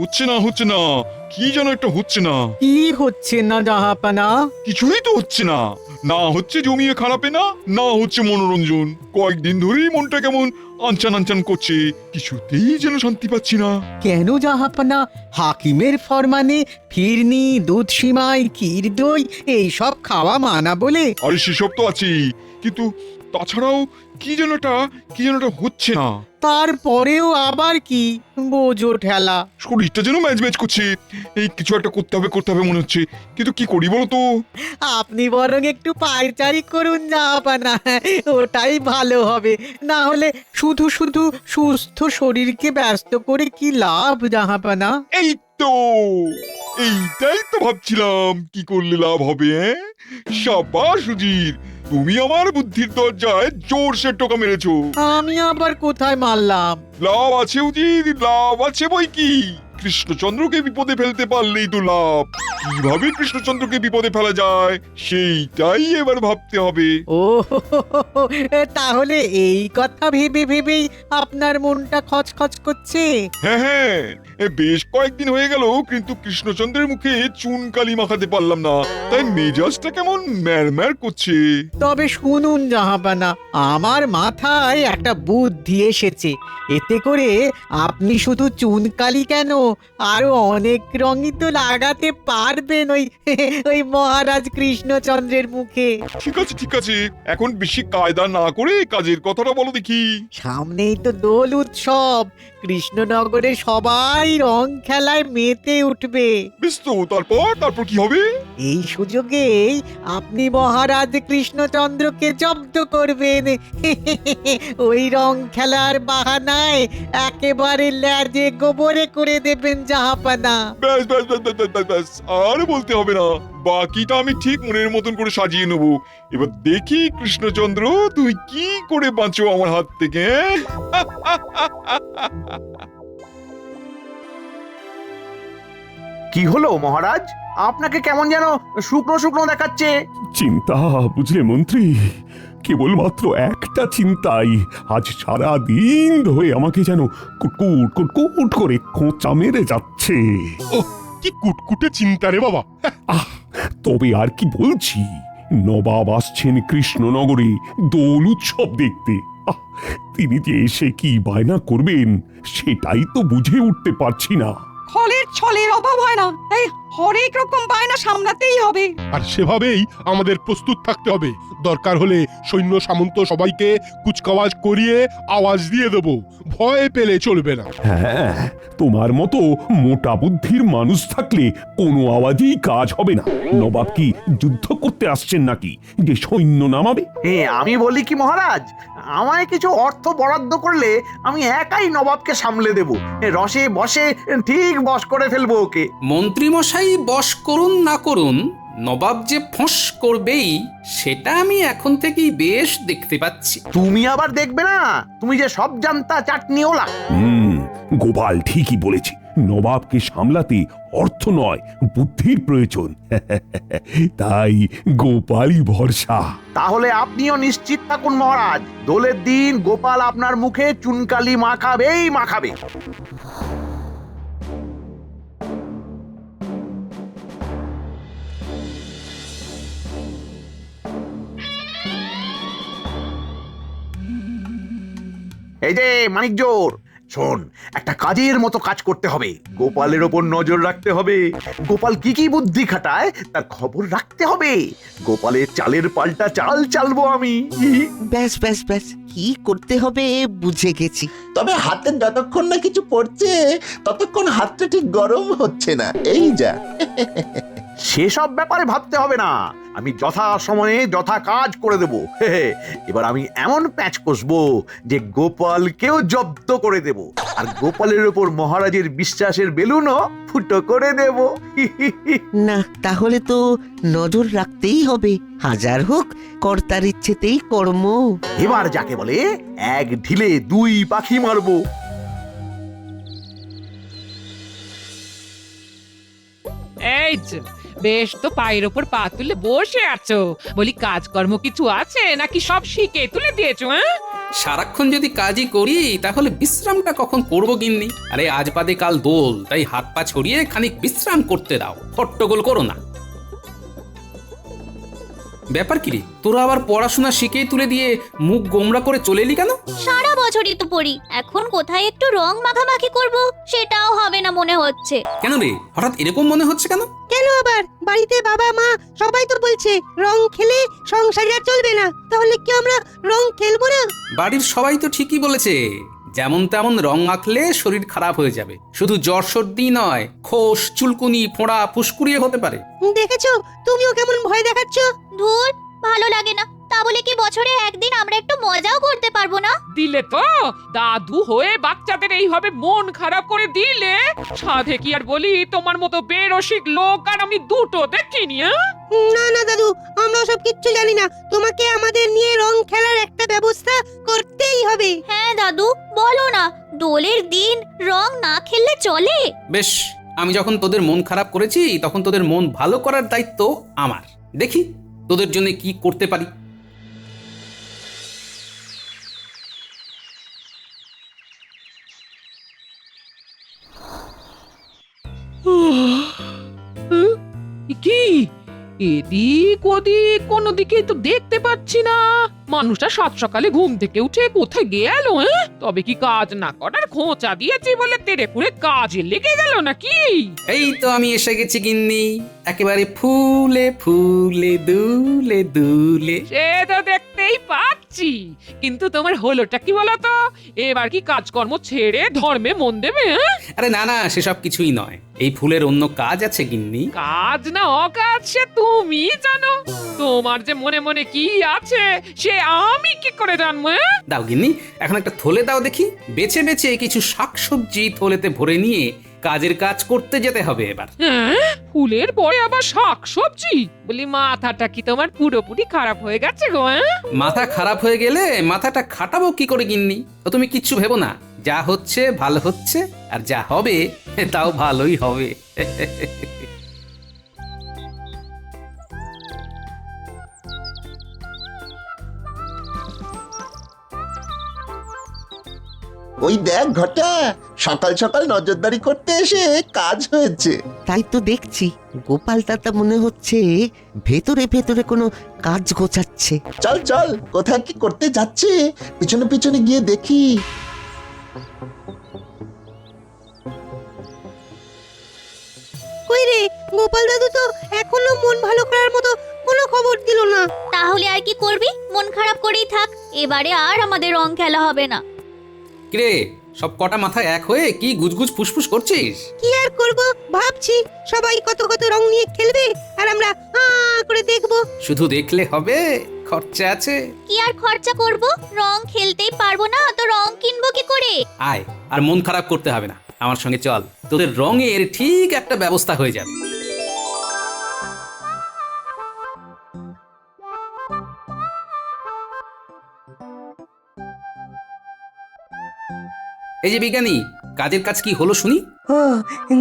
হচ্ছে না, কি যেন একটা হচ্ছে না। কি হচ্ছে না জাহাপানা? কিছুই তো হচ্ছে না। না হচ্ছে জমিয়ে খারাপে, না না হচ্ছে মনোরঞ্জন। কয়েকদিন ধরেই মনটা কেমন আনচান আনচান করছে, কিছুতেই যেন শান্তি পাচ্ছি না। কেন জাহাপানা? হাকিমের ফরমানে ফিরনি, দুধ সিমাই, ক্ষীর দই এইসব খাওয়া মানা বলে? আরে সেসব তো আছেই, কিন্তু তাছাড়াও কি যেন একটা হচ্ছে না। তারপরেও আবার কি? বোঝো ঠেলা। শরীরটা যেন ম্যাচ ম্যাচ করছে। এই কিছু একটা করতে হবে মনে হচ্ছে, কিন্তু কি করি বলো তো? আপনি বরং একটু পায়চারি করুন জাহাপানা, ওটাই ভালো হবে। না হলে শুধু শুধু সুস্থ শরীরকে ব্যস্ত করে কি লাভ জাহাপানা? এই তো, এইটাই তো ভাবছিলাম, কি করলে লাভ হবে। সাবাস সুজির, তুমি আমার বুদ্ধির দরজায় জোরসে টোকা মেরেছো। আমি আবার কোথায় মারলাম? লাভ আছে উজির, লাভ আছে বই কি। কৃষ্ণচন্দ্রকে বিপদে ফেলতে পারলেই তো লাভ। কিভাবে কৃষ্ণচন্দ্রকে বিপদে ফেলা যায় সেইটাই এবার ভাবতে হবে। ও তাহলে এই কথা ভেবে ভেবেই আপনার মনটা খচখচ করছে? হ্যাঁ, বেশ কয়েকদিন হয়ে গেল, কিন্তু কৃষ্ণচন্দ্রের মুখে চুন কালি মাখাতে পারলাম না, তাই মেজাজটা কেমন ম্যারম্যার করছে। তবে শুনুন জাহাপানা, আমার মাথায় একটা বুদ্ধি এসেছে। এতে করে আপনি শুধু চুনকালি কেন, আরো অনেক রঙই তো লাগাতে পারবেন ওই মহারাজ কৃষ্ণচন্দ্রের মুখে। ঠিক আছে, এখন বেশি কায়দা না করে কাজের কথাটা বলো দেখি। সামনেই তো দোল উৎসব, কৃষ্ণনগরে সবাই রং খেলায় মেতে উঠবে। বেশ তো, তারপর কি হবে? এই সুযোগেই আপনি মহারাজ কৃষ্ণচন্দ্রকে জব্দ করবেন। ওই রং খেলার বাহানায় একেবারে ল্যাজে গোবরে করে দেবেন জাহাপানা। ব্যাস, আর বলতে হবে না, বাকিটা আমি ঠিক মনের মতন করে সাজিয়ে নেবো। এবার দেখি কৃষ্ণচন্দ্র, তুমি কি করে বাঁচো আমার হাত থেকে। কি হলো মহারাজ, আপনাকে কেমন যেন শুকনো শুকনো দেখাচ্ছে? চিন্তা বুঝলে মন্ত্রী, কেবলমাত্র একটা চিন্তাই আজ সারা দিন ধরে আমাকে যেন কুটকুট কুটকুট করে খোঁচা মেরে যাচ্ছে। কি কুটকুটে চিন্তা রে বাবা। আহ, তবে আর কি বলছি, নবাব আসছেন কৃষ্ণনগরে দোল উৎসব দেখতে। আহ, তিনি যে এসে কি বায়না করবেন সেটাই তো বুঝে উঠতে পারছি না। ফলের ছলের অভাব হয় না, তাই হরেক রকম বায়না সামলাতেই হবে। আর সেভাবেই আমাদের প্রস্তুত থাকতে হবে। দরকার হলে সৈন্য সামন্ত সবাইকে কুচকাওয়াজ করিয়ে আওয়াজ দিয়ে দেব, ভয় পেলে চলবে না। হ্যাঁ, তোমার মতো মোটা বুদ্ধির মানুষ থাকলে কোনো আওয়াজেই কাজ হবে না। নবাব কি যুদ্ধ করতে আসছেন নাকি যে সৈন্য নামাবে? আমি বলি কি মহারাজ, আমায় কিছু অর্থ বরাদ্দ করলে আমি একাই নবাবকে সামলে দেব। রসে বসে ঠিক বশ করে ফেলবো ওকে। মন্ত্রীমশাই বশ করুন না করুন, নবাব যে ফোঁস করবেই সেটা আমি এখন থেকেই বেশ দেখতে পাচ্ছি। তুমি আবার দেখবে না, তুমি যে সব জানতা চাটনিওলা। গোপাল ঠিকই বলেছে, নবাবকে সামলাতে অর্থ নয় বুদ্ধির প্রয়োজন। তাই গোপালই ভরসা। তাহলে আপনিও নিশ্চিত থাকুন মহারাজ, দোলের দিন গোপাল আপনার মুখে চুনকালি মাখাবেই মাখাবে। এই যে মানিক জোর, শোন, একটা কাজের মতো কাজ করতে হবে। গোপালের ওপর নজর রাখতে হবে, গোপাল কি কি বুদ্ধি খাটায় তার খবর রাখতে হবে। গোপালের চালের পাল্টা চাল চালবো আমি। ব্যাস ব্যাস ব্যাস, কি করতে হবে বুঝে গেছি। তবে হাতে যতক্ষণ না কিছু পড়ছে ততক্ষণ হাতটা ঠিক গরম হচ্ছে না, এই যা। সেসব ব্যাপারে ভাবতে হবে না, আমি যথা সময়ে যথা কাজ করে দেব। এবার আমি এমন প্যাচ কষবো যে গোপালকেও জব্দ করে দেব, আর গোপালের ওপর মহারাজের বিশ্বাসের বেলুনও ফুটো করে দেব। না, তাহলে তো নজর রাখতেই হবে, হাজার হোক কর্তার ইচ্ছেতেই কর্ম। এবার যাকে বলে এক ঢিলে দুই পাখি মারবো। এই যে, বেশ তো পায়ের ওপর পা তুলে বসে আছো, বলি কাজকর্ম কিছু আছে নাকি সব শিখে তুলে দিয়েছো? হ্যাঁ, সারাক্ষণ যদি কাজই করি তাহলে বিশ্রামটা কখন করবো গিন্নি? আরে আজ বাদে কাল দোল, তাই হাত পা ছড়িয়ে খানিক বিশ্রাম করতে দাও, হট্টগোল করো না। ব্যাপার কি রে, তোরা আবার পড়াশোনা শিখেই তুলে দিয়ে মুখ গোমরা করে চলে এলি কেন? সারা বছরই তো পড়ি, এখন কোথায় একটু রং মাখামাখি করব সেটাও হবে না মনে হচ্ছে। কেন রে, হঠাৎ এরকম মনে হচ্ছে কেন? কেন আবার? বাড়িতে বাবা মা সবাই তো বলছে রং খেলে সংসার আর চলবে না, তাহলে কি আমরা রং খেলবো না? বাড়ির সবাই তো ঠিকই বলেছে, যেমন তেমন রং মাখলে শরীর খারাপ হয়ে যাবে। শুধু জ্বর সর্দি নয়, খোস চুলকুনি ফোঁড়া ফুসকুড়িয়ে হতে পারে। দেখেছো, তুমিও কেমন ভয় দেখাচ্ছ। ধুর, ভালো লাগে না। তা বলে কি বছরে একদিন আমরা একটু মজাও করতে পারবো না? দিলে তো দাদু হয়ে বাচ্চাদের এইভাবে মন খারাপ করে দিলে, সাধে কি আর বলি, তোমার মতো বেরসিক লোক আর আমি দুটো দেখিনি। না না দাদু, আমরা সব কিচ্ছু জানি না। তোমাকে আমাদের নিয়ে রং খেলার একটা ব্যবস্থা করতেই হবে। হ্যাঁ দাদু, বলো না, দোলের দিন রং না খেললে চলে? বেশ, আমি যখন তোদের মন খারাপ করেছি তখন তোদের মন ভালো করার দায়িত্ব আমার। দেখি তোদের জন্য কি করতে পারি। কি এদিক ওদিক কোনো দিকে তো দেখতে পাচ্ছি না। মানুষটা সাত সকালে ঘুম থেকে উঠে কোথায় গেল? তবে কি কাজ না করার খোঁচা দিয়েছি বলে তেরে পুরে কাজে লেগে গেল নাকি? এই তো আমি এসে গেছি গিন্নি, একেবারে ফুলে ফুলে দুলে দুলে। সে তো দেখতেই পাচ্ছি, কিন্তু তোমার হলোটা কি বলতো? এবার কি কাজকর্ম ছেড়ে ধর্মে মন দেবে? আরে না না, সেসব কিছুই নয়। এই ফুলের অন্য কাজ আছে গিন্নি। কাজ না অকাজ সে তুমি জানো। তোমার যে মনে মনে কি আছে সে আমি কি করে জানবো? দাও গিন্নি, এখন একটা থলে দাও দেখি। বেছে বেছে কিছু শাকসবজি থলেতে ভরে নিয়ে কাজের কাজ করতে যেতে হবে এবার। ফুলের পরে আবার শাকসবজি? বলি মাথাটা কি তোমার পুরোপুরি খারাপ হয়ে গেছে গো? মাথা খারাপ হয়ে গেলে মাথাটা খাটাবো কি করে গিন্নি? তো তুমি কিচ্ছু ভেবো না, যা হচ্ছে ভালো হচ্ছে, আর যা হবে তাও ভালোই হবে। ওই দেখ ঘটা, সকাল সকাল নজরদারি করতে এসে কাজ হয়েছে। তাই তো দেখছি গোপাল দাদা মনে হচ্ছে ভেতরে ভেতরে কোনো কাজ গোছাচ্ছে। চল চল, কোথায় কি করতে যাচ্ছে পিছনে পিছনে গিয়ে দেখি। কই রে, গোপাল দাদু তো এখনো মন ভালো করার মতো কোনো খবর দিল না। তাহলে আর কি করবি? মন খারাপ করেই থাক, এবারে আর আমাদের রং খেলা হবে না। কিরে, সব কটা মাথা এক হয়ে কি গুজগুজ ফুসফুস করছিস? কি আর করব, ভাবছি সবাই কত কত রং নিয়ে খেলবে আর আমরা করে দেখবো। শুধু দেখলে হবে, খরচা আছে। কি আর খরচা করব? রং খেলতেই পারবো না তো রং কিনবো কি করে? আয়, আর মন খারাপ করতে হবে না, আমার সঙ্গে চল, তোদের রঙের ঠিক একটা ব্যবস্থা হয়ে যাবে। এই যে বিজ্ঞানী, কাজের কাজ কি হলো শুনি? ও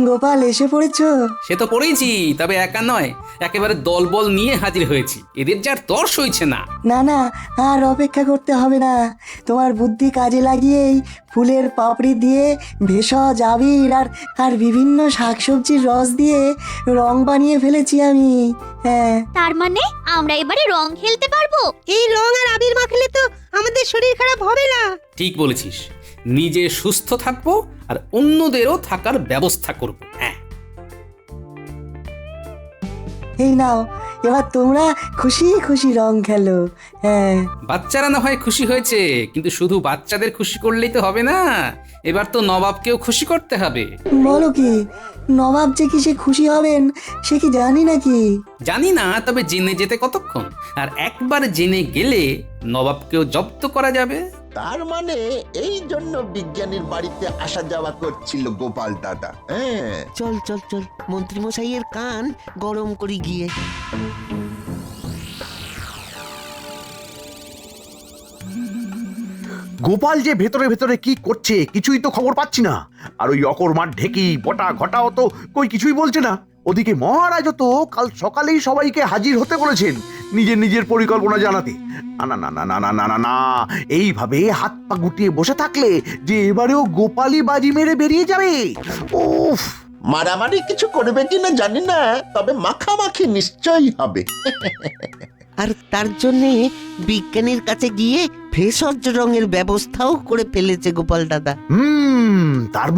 গোপাল, এসে পড়েছো? সে তো পড়েইছি, তবে একা নয়, একেবারে দলবল নিয়ে হাজির হয়েছি। এদের যার তর সইছে না। না না, আর অপেক্ষা করতে হবে না। তোমার বুদ্ধি কাজে লাগিয়েই ফুলের পাপড়ি দিয়ে ভেষজ আবির আর বিভিন্ন শাকসবজির রস দিয়ে রং বানিয়ে ফেলেছি আমি। হ্যাঁ, তার মানে আমরা এবারে রং খেলতে পারবো? এই রং আর আবির মাখলে তো আমাদের শরীর খারাপ হবে না। ঠিক বলেছিস, নিজে সুস্থ থাকবো আর অন্যদেরও থাকার ব্যবস্থা করব। হ্যাঁ, এই নাও, এবার তোমরা খুশি খুশি রং খেলো। হ্যাঁ, বাচ্চারা না হয় খুশি হয়েছে, কিন্তু শুধু বাচ্চাদের খুশি করলেই তো হবে না, এবার তো নবাবকেও খুশি করতে হবে। বলো কি, নবাব যে কিসে খুশি হবেন সে কি জানি নাকি? জানি না, তবে জেনে যেতে কতক্ষণ, আর একবার জেনে গেলে নবাবকেও জব্দ করা যাবে। তার মানে এই জন্য বিজ্ঞানীর বাড়িতে আসা যাওয়া করছিল গোপাল দাদা। হ্যাঁ, চল চল চল, মন্ত্রী মশাইয়ের কান গরম করি গিয়ে। গোপাল যে ভেতরে ভেতরে কি করছে কিছুই তো খবর পাচ্ছি না। আর ওই অকর্মার ঢেকি বটা ঘটাও তো কই কিছুই বলছে না। ওদিকে মহারাজও তো কাল সকালেই সবাইকে হাজির হতে বলেছেন নিজের নিজের পরিকল্পনা জানাতে। না না না না না না না না, এইভাবে হাত পা গুটিয়ে বসে থাকলে যে এবারেও গোপালই বাজি মেরে বেরিয়ে যাবে। উফ, মারামারি কিছু করবে কিনা জানি না, তবে মাখামাখি নিশ্চয়ই হবে। আর তার জন্যে বিজ্ঞানীর কাছে গিয়ে ভেষজ রঙের ব্যবস্থাও করে ফেলেছে গোপাল দাদা। তার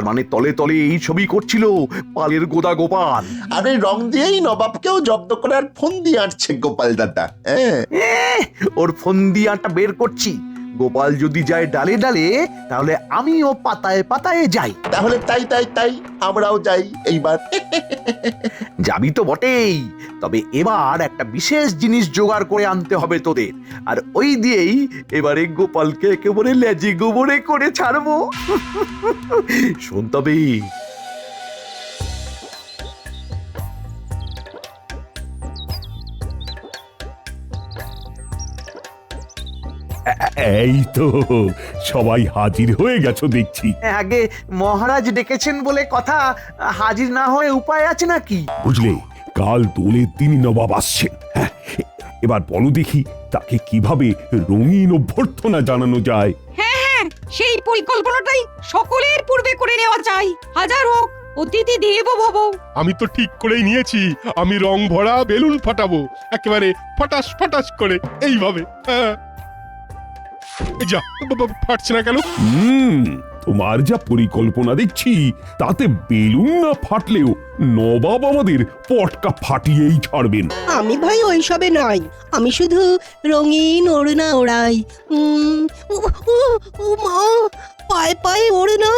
মানে তলে তলে এই ছবি করছিল পালের গোদা গোপাল। আর ওই রং দিয়েই নবাবকেও জব্দ করার ফোন দিয়ে আঁটছে গোপাল দাদা। ওর ফন্দিয়াটা বের করছি। গোপাল যদি যায় ডালে ডালে, তাহলে আমিও পাতায় পাতায় যাই। তাহলে তাই তাই তাই আমরাও যাই এইবার। যাবি তো বটেই, তবে এবার একটা বিশেষ জিনিস জোগাড় করে আনতে হবে তোদের, আর ওই দিয়েই এবারে গোপালকে একেবারে লেজি গোবরে করে ছাড়বো। শোন তবে। এই তো সবাই হাজির হয়ে গেছো দেখছি। আগে মহারাজ ডেকেছেন বলে কথা, হাজির না হয়ে উপায় আছে নাকি? বুঝলে, কাল দোলের দিনই নবাব আসছেন। হ্যাঁ, এবার বলো দেখি তাকে কিভাবে রঙিন অভ্যর্থনা জানানো যায়। হ্যাঁ হ্যাঁ, সেই পরিকল্পনাটাই সকলের পূর্বে করে নেওয়া চাই। হাজার হোক অতিথি দেব ভব। আমি তো ঠিক করেই নিয়েছি, আমি রং ভরা বেলুন ফাটাবো একেবারে ফটাস ফটাস করে এইভাবে। হ্যাঁ। এই যা, ফাটছে না কেন? তোমার যা পরিকল্পনা দেখছি, তাতে বেলুন না ফাটলেও নবাব আমাদের পটকা ফাটিয়েই ছাড়বেন। আমি ভাই ওইসবে নাই, আমি শুধু রঙিন ওড়না ওড়াই। মা, পায়ে পায়ে ওড়না,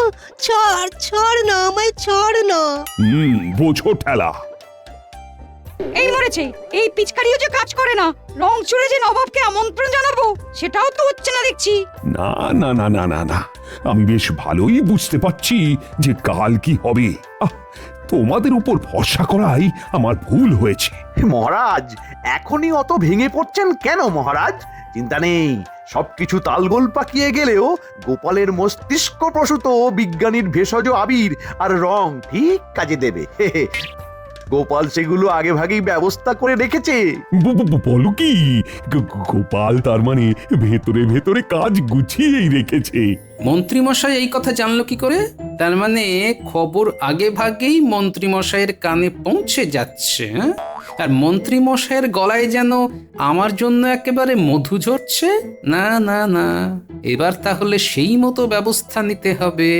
ছাড় ছাড় না, আমায় ছাড় না। বোঝো ঠেলা। এই মরেছে, এই পিচকারিও যে কাজ করে না। রং চুড়ে যে নবাবকে আমন্ত্রণ জানাবো, সেটাও তো হচ্ছে না দেখছি। না না না না না না, আমি বেশ ভালোই বুঝতে পারছি যে কাল কি হবে। তোমাদের উপর ভরসা করাই আমার ভুল হয়েছে। মহারাজ, এখনই অত ভেঙে পড়ছেন কেন মহারাজ? চিন্তা নেই, সবকিছু তালগোল পাকিয়ে গেলেও গোপালের মস্তিষ্ক প্রসূত বিজ্ঞানীর ভেষজ আবির আর রং ঠিক কাজে দেবে। গোপাল সেগুলো আগে ভাগেই ব্যবস্থা করে রেখেছে। বলো কি, গোপাল তার মানে ভেতরে ভেতরে কাজ গুছিয়েই রেখেছে। মন্ত্রীমশাই এই কথা জানলো কি করে? তার মানে খবর আগে ভাগেই মন্ত্রীমশাইয়ের কানে পৌঁছে যাচ্ছে। হ্যাঁ, আর মন্ত্রীমশাইয়ের গলায় যেন আমার জন্য একেবারে মধু ঝরছে। না না না, এবার তাহলে সেই মতো ব্যবস্থা নিতে হবে।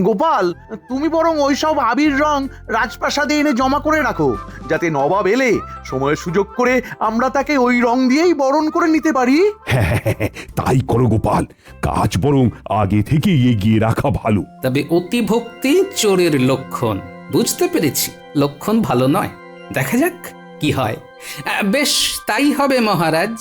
গোপাল, তুমি বরং ওইসব আবির রং রাজপ্রাসাদে এনে জমা করে রাখো, যাতে নবাব এলে সময় সুযোগ করে আমরা তাকে ওই রং দিয়েই বরণ করে নিতে পারি। হ্যাঁ, তাই করো গোপাল, কাজ বরং আগে থেকে এগিয়ে রাখা ভালো। তবে অতি ভক্তি চোরের লক্ষণ। বুঝতে পেরেছি, লক্ষণ ভালো নয়। দেখা যাক কি হয়। বেশ, তাই হবে মহারাজ।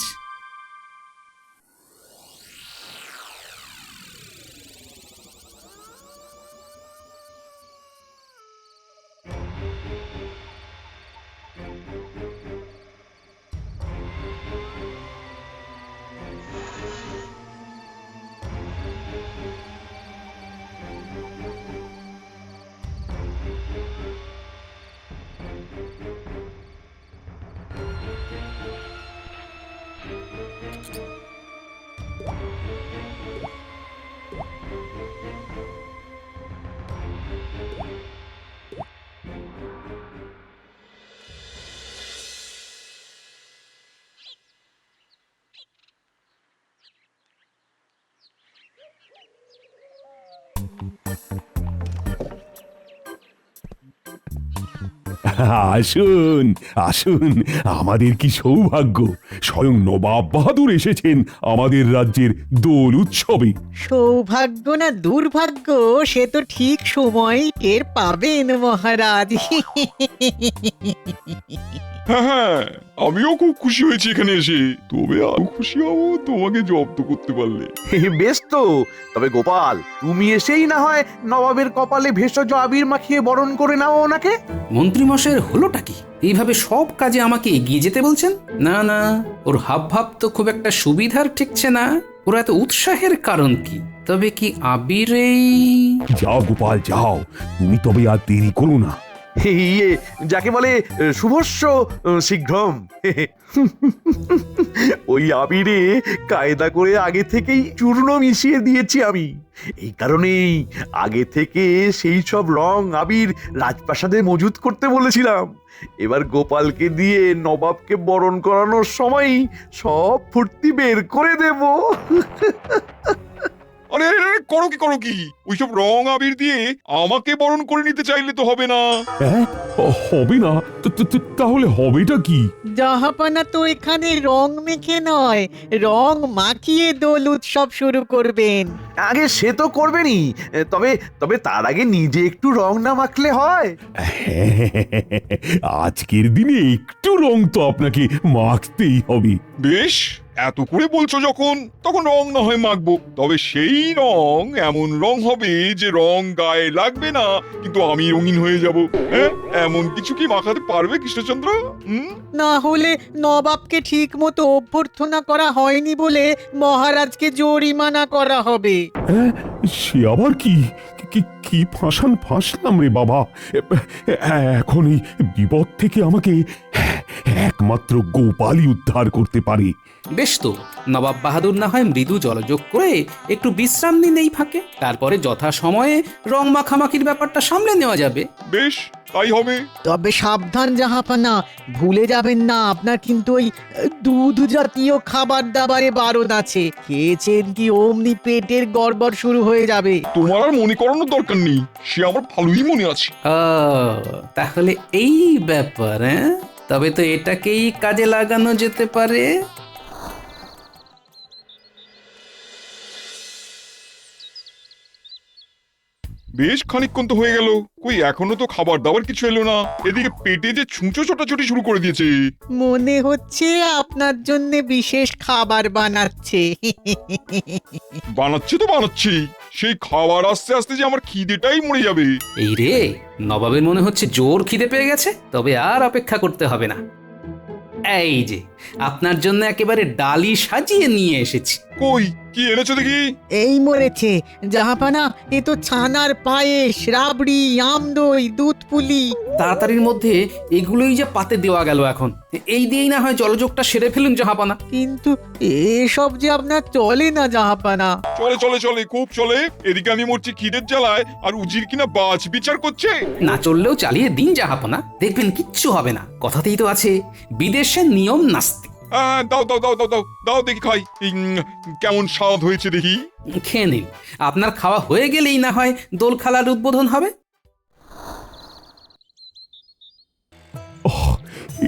আসুন আসুন, আমাদের কি সৌভাগ্য, স্বয়ং নবাব বাহাদুর এসেছেন আমাদের রাজ্যের দোল উৎসবে। সৌভাগ্য না দুর্ভাগ্য, সে তো ঠিক সময় টের পাবেন মহারাজ। হ্যাঁ হ্যাঁ, আমিও খুব খুশি হয়েছি এখানে এসে। তবে আরো খুশি হবো তোমাকে জব্দ করতে পারলে। বেশ তো, তবে গোপাল, তুমি এসেই না হয় নবাবের কপালে ভেষজ আবির মাখিয়ে বরণ করে নাও ওনাকে। মন্ত্রীমশাইয়ের হলোটা কি? এইভাবে সব কাজে আমাকে এগিয়ে যেতে বলছেন? না না, ওর হাবভাব তো খুব একটা সুবিধার ঠেকছে না। ওরা এত উৎসাহের কারণ কি? তবে কি আবিরেই? যাও গোপাল যাও, তুমি তবে আর দেরি করো না। ইয়ে যাকে বলে শুভস্য শীঘ্রম। ওই আবিরে কায়দা করে আগে থেকেই চূর্ণ মিশিয়ে দিয়েছি আমি। এই কারণেই আগে থেকে সেই সব রং আবির রাজপ্রাসাদে মজুত করতে বলেছিলাম। এবার গোপালকে দিয়ে নবাবকে বরণ করানোর সময় সব ফুর্তি বের করে দেব। আরে আরে আরে, করো কি ওইসব রং আবির দিয়ে আমাকে বরণ করে নিতে চাইলে তো হবে না। হ্যাঁ, হবে না তাহলে হবেটা কি? জাহাপানা তো এখানে রং মেখে নয়, রং মাখিয়ে দোল উৎসব শুরু করবেন। আগে সে তো করবেনই, তবে তবে তার আগে নিজে একটু রং না মাখলে হয়? আজকের দিনে একটু রং তো আপনাকে মাখতেই হবে। বেশ, এত করে বলছো যখন, তখন রং না হয় মাখবো। তবে সেই রং এমন রং হবে যে রং গায়ে লাগবে না, কিন্তু আমি রঙিন হয়ে যাব। হ্যাঁ, এমন কিছু কি মাখাতে পারবে কৃষ্ণচন্দ্র? না হলে নবাবকে ঠিক মতো অভ্যর্থনা করা হয়নি বলে মহারাজকে জরিমানা করা হবে। হ্যাঁ, সে আবার কি কি ফাঁসলাম রে বাবা। এখন এই বিপদ থেকে আমাকে একমাত্র গোপালই উদ্ধার করতে পারে। বেশ তো, নবাব বাহাদুর না হয় মৃদু জলযোগ করে একটু বিশ্রাম নিন এই ফাঁকে, তারপরে যথা সময়ে রং মাখামাখির ব্যাপারটা সামলে নেওয়া যাবে। বেশ, তাই হবে। তবে সাবধান জাহাপানা, ভুলে যাবেন না আপনার কিন্তু ওই দুধ জাতীয় খাবার দাবারে বারণ আছে। খেয়েছেন কি অমনি পেটের গড়বড় শুরু হয়ে যাবে। তোমার আর মনে করানোর দরকার নেই, সে আমার ভালোই মনে আছে। তাহলে এই ব্যাপার, হ্যাঁ? তবে তো এটাকেই কাজে লাগানো যেতে পারে। বেশ খানিকক্ষণ তো হয়ে গেল, কই এখনো তো খাবার দাবার কিছু এলো না। এদিকে পেটে যে ছুঁচো ছোটাছুটি শুরু করে দিয়েছে। মনে হচ্ছে আপনার জন্য বিশেষ খাবার বানাচ্ছে। বানাচ্ছে তো বানাচ্ছি, সেই খাবার আস্তে আস্তে যে আমার খিদেটাই মরে যাবে। এই রে, নবাবের মনে হচ্ছে জোর খিদে পেয়ে গেছে, তবে আর অপেক্ষা করতে হবে না। এই যে আপনার জন্য একেবারে ডালি সাজিয়ে নিয়ে এসেছি। কই কি এনেছো দেখি? এই মরেছে জাহাপানা, এ তো ছানার পায়েস, রাবড়ি, আমদই, দুধ পুলি। তাড়াতাড়ির মধ্যে এগুলোই যে পাতে দেওয়া গেল এখন। এই দিয়েই না হয় জলযোগটা সেরে ফেলুন জাহাপানা। কিন্তু এসব যে আপনার চলে না জাহাপানা। চলে চলে চলে, খুব চলে। এদিকে আমি মরছি খিদের জ্বালায়, আর উজির কিনা বাজ বিচার করছে। না চললেও চালিয়ে দিন জাহাপানা, দেখবেন কিচ্ছু হবে না। কথাতেই তো আছে, বিদেশের নিয়ম নাস্তি। দাও দাও দাও দাও দাও দাও দেখি খাই। কেমন স্বাদ হয়েছে দেখি। খেয়ে নিন, আপনার খাওয়া হয়ে গেলেই না হয় দোল খেলার উদ্বোধন হবে।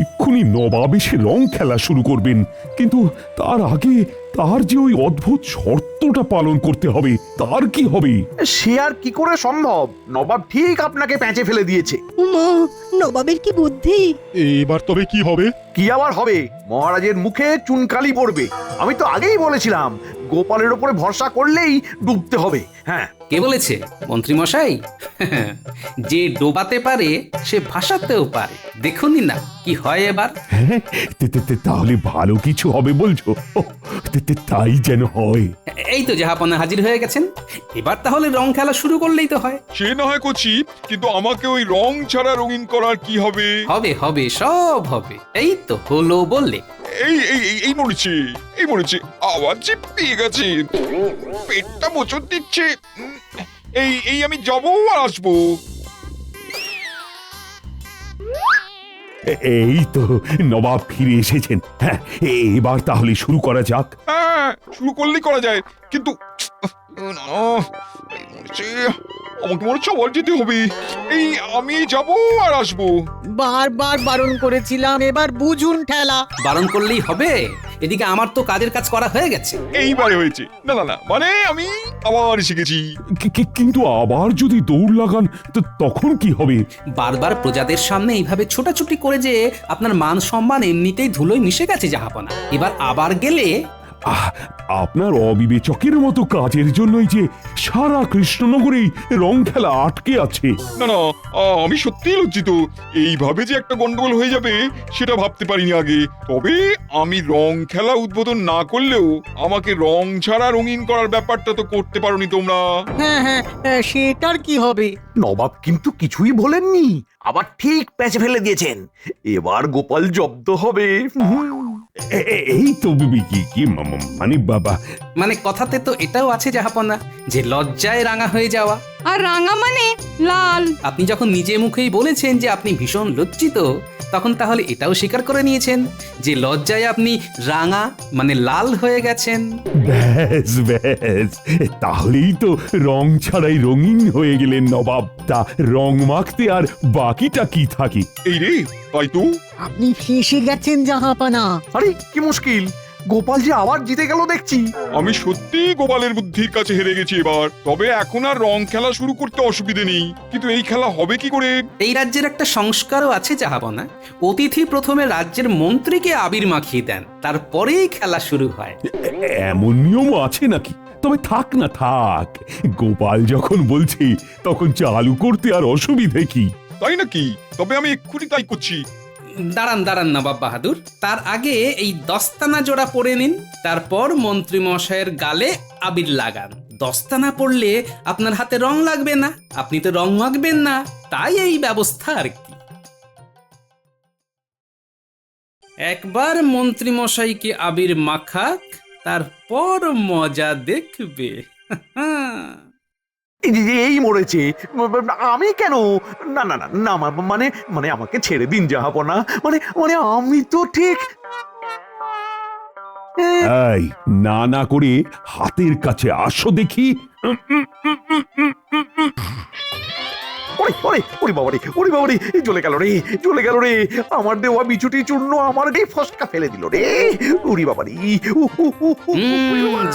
এক্ষুনি নবাব এসে রং খেলা শুরু করবেন, কিন্তু তার আগে তার যে ওই অদ্ভুত শর্তটা পালন করতে হবে, তার কি হবে? সে আর কি করে সম্ভব? নবাব ঠিক আপনাকে প্যাঁচে ফেলে দিয়েছে। নবাবের কি বুদ্ধি! এবার তবে কি হবে? কি আবার হবে? মহারাজের মুখে চুনকালি পড়বে। আমি তো আগেই বলেছিলাম, গোপালের ওপরে ভরসা করলেই ডুবতে হবে। হ্যাঁ, কে বলেছে? মন্ত্রী মশাই। যে ডোবাতে পারে সে ভাসাতেও পারে, দেখুনই না কি হয় এবার। হ্যাঁ, তাহলে ভালো কিছু হবে বলছো? তাই যেন হয়। এই তো জাহাপনা হাজির হয়ে গেছেন, এবার তাহলে রং খেলা শুরু করলেই তো হয়। সে না হয় করছি, কিন্তু আমাকে ওই রং ছাড়া রঙিন করার কি হবে? হবে হবে, সব হবে। এই তো হলো বললে। এই এই এই মরেছে, এই মরেছে, আবার যে পেয়ে গেছে, পেটটা মোচড় দিচ্ছে। এই এই আমি যাবো আর আসবো। এই তো নবাব ফিরে এসেছেন। হ্যাঁ, এবার তাহলে শুরু করা যাক। হ্যাঁ, শুরু করলেই করা যায়, কিন্তু আমাকে মনে হচ্ছে আবার যেতে হবে। এই আমি যাবো আর আসবো। বারবার বারণ করেছিলাম, এবার বুঝুন ঠেলা। বারণ করলেই হবে? এদিকে আমার তো কাজের কাজ করা হয়ে গেছে। এইবারে হয়েছে। না না না, মানে আমি আবার শিখেছি। কিন্তু আবার যদি দৌড় লাগান তখন কি হবে? বারবার প্রজাদের সামনে এইভাবে ছোটাছুটি করে যে আপনার মান সম্মান এমনিতেই ধুলোয় মিশে গেছে জাহাপনা। এবার আবার গেলে আপনার অবিবেচকের মতো কাজের জন্যই যে সারা কৃষ্ণনগরেই রং খেলা আটকে আছে। না না, আমি সত্যিই লজ্জিত। এইভাবে যে একটা গন্ডগোল হয়ে যাবে সেটা ভাবতে পারিনি আগে। তবে আমি রং খেলা উদ্বোধন না করলেও আমাকে রং ছাড়া রঙিন করার ব্যাপারটা তো করতে পারোনি তোমরা। হ্যাঁ হ্যাঁ, সেটার কি হবে? নবাব কিন্তু কিছুই বলেননি, আবার ঠিক প্যাচে ফেলে দিয়েছেন। এবার গোপাল জব্দ হবে। এই তো কি মানে বাবা, মানে কথাতে তো এটাও আছে জাহাপনা, যে লজ্জায় রাঙা হয়ে যাওয়া। আর রাঙা মানে লাল। আপনি যখন নিজে মুখেই বলেছেন যে আপনি ভীষণ লজ্জিত, তখন তাহলে এটাও স্বীকার করে নিয়েছেন যে লজ্জায় আপনি রাঙা মানে লাল হয়ে গেছেন। ব্যাস ব্যাস, তাহলেই তো রং ছাড়াই রঙিন হয়ে গেলেন নবাব। তা রং মাখতে আর বাকিটা কি থাকে? এই রে, তাই তো। আপনি ফেঁসে গেছেন জাহাপানা। আরে কি মুশকিল, গোপাল যে আবার জিতে গেল দেখছি। আমি সত্যি গোপালের বুদ্ধির কাছে হেরে গেছি এবার। তবে এখন আর রং খেলা শুরু করতে অসুবিধে নেই, কিন্তু এই খেলা হবে কি করে? এই রাজ্যের একটা সংস্কারও আছে জাহাপনা। অতিথি প্রথমে রাজ্যের মন্ত্রীকে আবির মাখিয়ে দেন, তারপরেই খেলা শুরু হয়। এমন নিয়ম আছে নাকি? তবে থাক না থাক, গোপাল যখন বলছে তখন চালু করতে আর অসুবিধে কি? তাই নাকি? তবে আমি এক্ষুনি তাই করছি। দাঁড়ান দাঁড়ান নবাব বাহাদুর, তার আগে এই দস্তানা জোড়া পরে নিন, তারপর মন্ত্রী মশাইয়ের গালে আবির লাগান। দস্তানা পড়লে আপনার হাতে রং লাগবে না, আপনি তো রং মাখবেন না, তাই এই ব্যবস্থা আর কি। একবার মন্ত্রী মশাইকে আবির মাখাক, তারপর মজা দেখবে। এই মরেছে। আমি কেন? না না না না, মানে মানে আমাকে ছেড়ে দিন জাহাপনা। মানে মানে আমি তো ঠিক। এই না না করে হাতের কাছে আসো দেখি। ওরে ওরে ওরে বাবারে, ওরে বাবারে, জ্বলে গেল রে, জ্বলে গেল রে। আমার দেওয়া বিছুটি চূর্ণ আমার রে ফসকা ফেলে দিল রে। উড়ি বাবারি,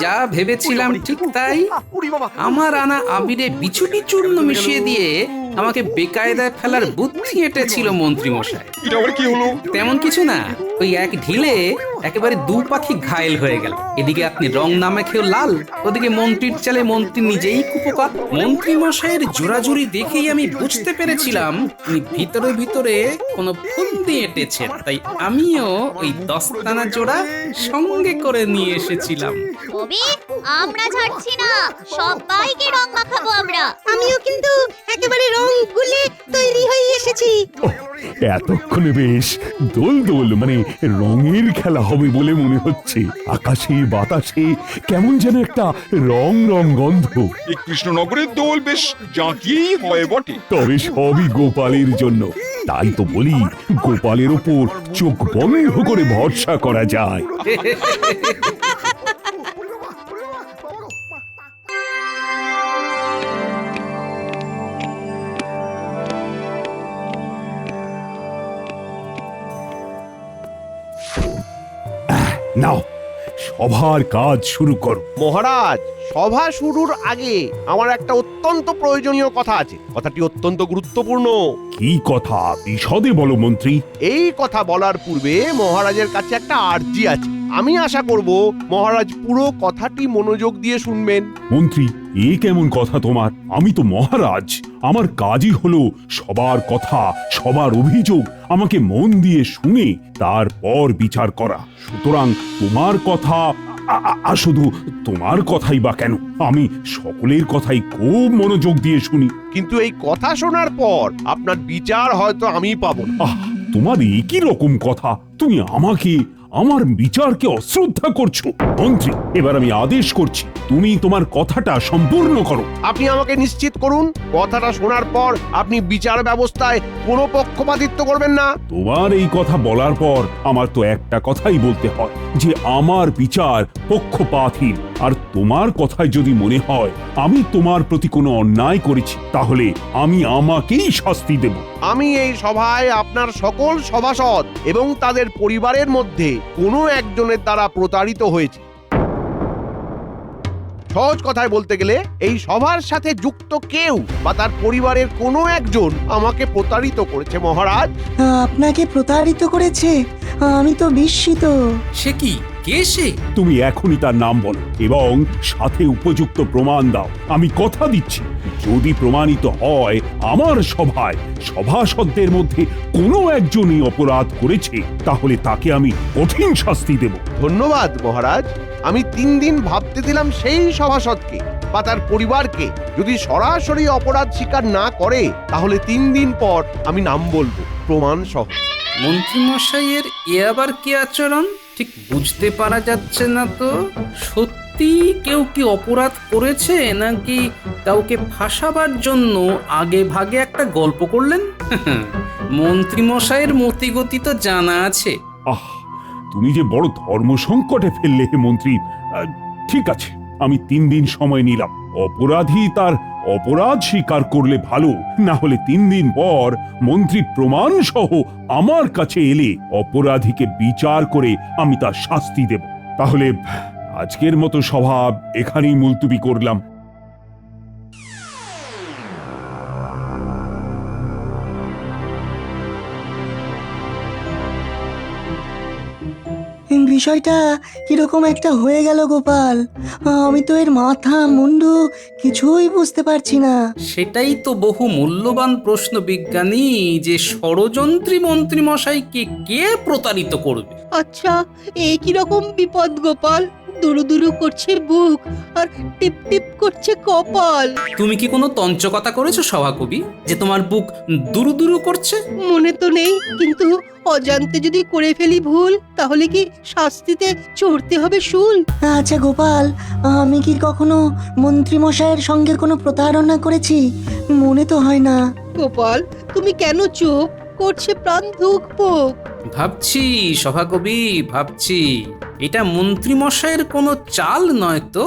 যা ভেবেছিলাম ঠিক তাই। আমার আনা আবিরে বিছুটি চূর্ণ মিশিয়ে দিয়ে আমাকে বেকায়দায় ফেলার বুদ্ধি এঁটেছিল মন্ত্রী মশাই। এটা আবার কি হলো? তেমন কিছু না, ওই এক ঢিলে একেবারে দু পাখি ঘায়েল হয়ে গেল। এদিকে আপনি রং না মেখেও লাল, ওদিকে মন্ত্রীর চালে মন্ত্রী নিজেই কুপোকাত। মন্ত্রী মশাইয়ের জোরাজুরি দেখেই আমি বুঝতে পেরেছিলাম উনি ভিতরে ভিতরে কোনো ফন্দি এঁটেছেন। তাই আমিও ওই দস্তানা জোড়া সঙ্গে করে নিয়ে এসেছিলাম। তবে আমরা ছাড়ছি না, সবাইকে রং মাখাবো আমরা। আমিও কিন্তু একেবারে রং গুলে তৈরি হয়ে এসেছি। এতক্ষণে বেশ দোল দোল মানে রঙের খেলা হবে বলে মনে হচ্ছে। আকাশে বাতাসে কেমন যেন একটা রং রং গন্ধ। এই কৃষ্ণনগরের দোল বেশ জাঁকিয়েই হয় বটে। তবে সবই গোপালের জন্য। তাই তো বলি, গোপালের ওপর চোখ বন্ধ করে ভরসা করা যায়। নাও, সভার কাজ শুরু করো। মহারাজ, সভা শুরুর আগে আমার একটা অত্যন্ত প্রয়োজনীয় কথা আছে। কথাটি অত্যন্ত গুরুত্বপূর্ণ। কি কথা? বিশদে বলো মন্ত্রী। এই কথা বলার পূর্বে মহারাজের কাছে একটা আর্জি আছে। আমি আশা করব মহারাজ পুরো কথাটি মনোযোগ দিয়ে শুনবেন। মন্ত্রী, এ কেমন কথা তোমার? আমি তো মহারাজ, আমার কাজই হলো সবার কথা, সবার অভিযোগ আমাকে মন দিয়ে শুনে তারপর বিচার করা। সুতরাং তোমার কথা, শুধু তোমার কথাই বা কেন, আমি সকলের কথাই খুব মনোযোগ দিয়ে শুনি। কিন্তু এই কথা শোনার পর আপনার বিচার হয়তো আমি পাবো না। তোমার একই রকম কথা, তুমি আমাকে, আমার বিচারকে অশ্রদ্ধা করছো। মন্ত্রী, এবার আমি আদেশ করছি, তুমি তোমার কথাটা সম্পূর্ণ করো। আপনি আমাকে নিশ্চিত করুন, কথাটা শোনার পর আপনি বিচার ব্যবস্থায় কোনো পক্ষপাতিত্ব করবেন না। তোমার এই কথা বলার পর আমার তো একটা কথাই বলতে হয় যে আমার বিচার পক্ষপাতহীন। আর তোমার কথায় যদি মনে হয় আমি তোমার প্রতি কোনো অন্যায় করেছি, তাহলে আমি আমাকেই শাস্তি দেব। আমি এই সভায় আপনার সকল সভাসদ এবং তাদের পরিবারের মধ্যে কোনো একজনের দ্বারা প্রতারিত হয়েছে। সহজ কথায় বলতে গেলে এই সভার সাথে যুক্ত কেউ বা তার পরিবারের কোনো একজন আমাকে প্রতারিত করেছে মহারাজ। আপনাকে প্রতারিত করেছে? আমি তো বিস্মিত। সে কি? কে সে? তুমি এখনই তার নাম বলো এবং সাথে উপযুক্ত প্রমাণ দাও। আমি কথা দিচ্ছি, যদি প্রমাণিত হয় আমার সভায় সভাসদদের মধ্যে কোনো একজনই অপরাধ করেছে, তাহলে তাকে আমি কঠিন শাস্তি দেব। ধন্যবাদ মহারাজ। আমি 3 দিন ভাবতে দিলাম সেই সভাসদকে বা তার পরিবারকে। যদি সরাসরি অপরাধ স্বীকার না করে তাহলে 3 দিন পর আমি নাম বলবো প্রমাণ সহ। মন্ত্রীমশাইয়ের এ আবার কি আচরণ ঠিক বুঝতে পারা যাচ্ছে না তো। সত্যি কেউ কি অপরাধ করেছে নাকি কাউকে ফাঁসাবার জন্য আগে ভাগে একটা গল্প করলেন? মন্ত্রীমশাইয়ের মতিগতি তো জানা আছে। আহ, তুমি যে বড় ধর্ম সংকটে ফেললে হে মন্ত্রী। ঠিক আছে, আমি 3 দিন সময় নিলাম। অপরাধী তার অপরাধ স্বীকার করলে ভালো, না হলে 3 দিন পর মন্ত্রী প্রমাণ সহ আমার কাছে এলে অপরাধীকে বিচার করে আমি তার শাস্তি দেব। তাহলে আজকের মতো সভা এখানেই মুলতুবি করলাম। বিষয়টা কিরকম একটা হয়ে গেল গোপাল। আমি তো এর মাথা মুন্ডু কিছুই বুঝতে পারছি না। সেটাই তো বহু মূল্যবান প্রশ্ন বিজ্ঞানী, যে ষড়যন্ত্রী মন্ত্রীমশাইকে কে প্রতারিত করবে। আচ্ছা, এই কিরকম বিপদ গোপাল? দুরু দুরু করছে বুক আর টিপ টিপ করছে কপাল। তুমি কি কোনো তঞ্চকতা করেছো সভাকবি যে তোমার বুক দুরু দুরু করছে? মনে তো নেই, কিন্তু অজান্তে যদি করে ফেলি ভুল, তাহলে কি শাস্তিতে চড়তে হবে শুল? আচ্ছা গোপাল, আমি কি কখনো মন্ত্রীমশাইয়ের সঙ্গে কোনো প্রতারণা করেছি? মনে তো হয় না। গোপাল, তুমি কেন চুপ করছে প্রাণ ধুকপুক? ভাবছি সভাকবি, ভাবছি এটা মন্ত্রীমশাইয়ের কোনো চাল নয় তো?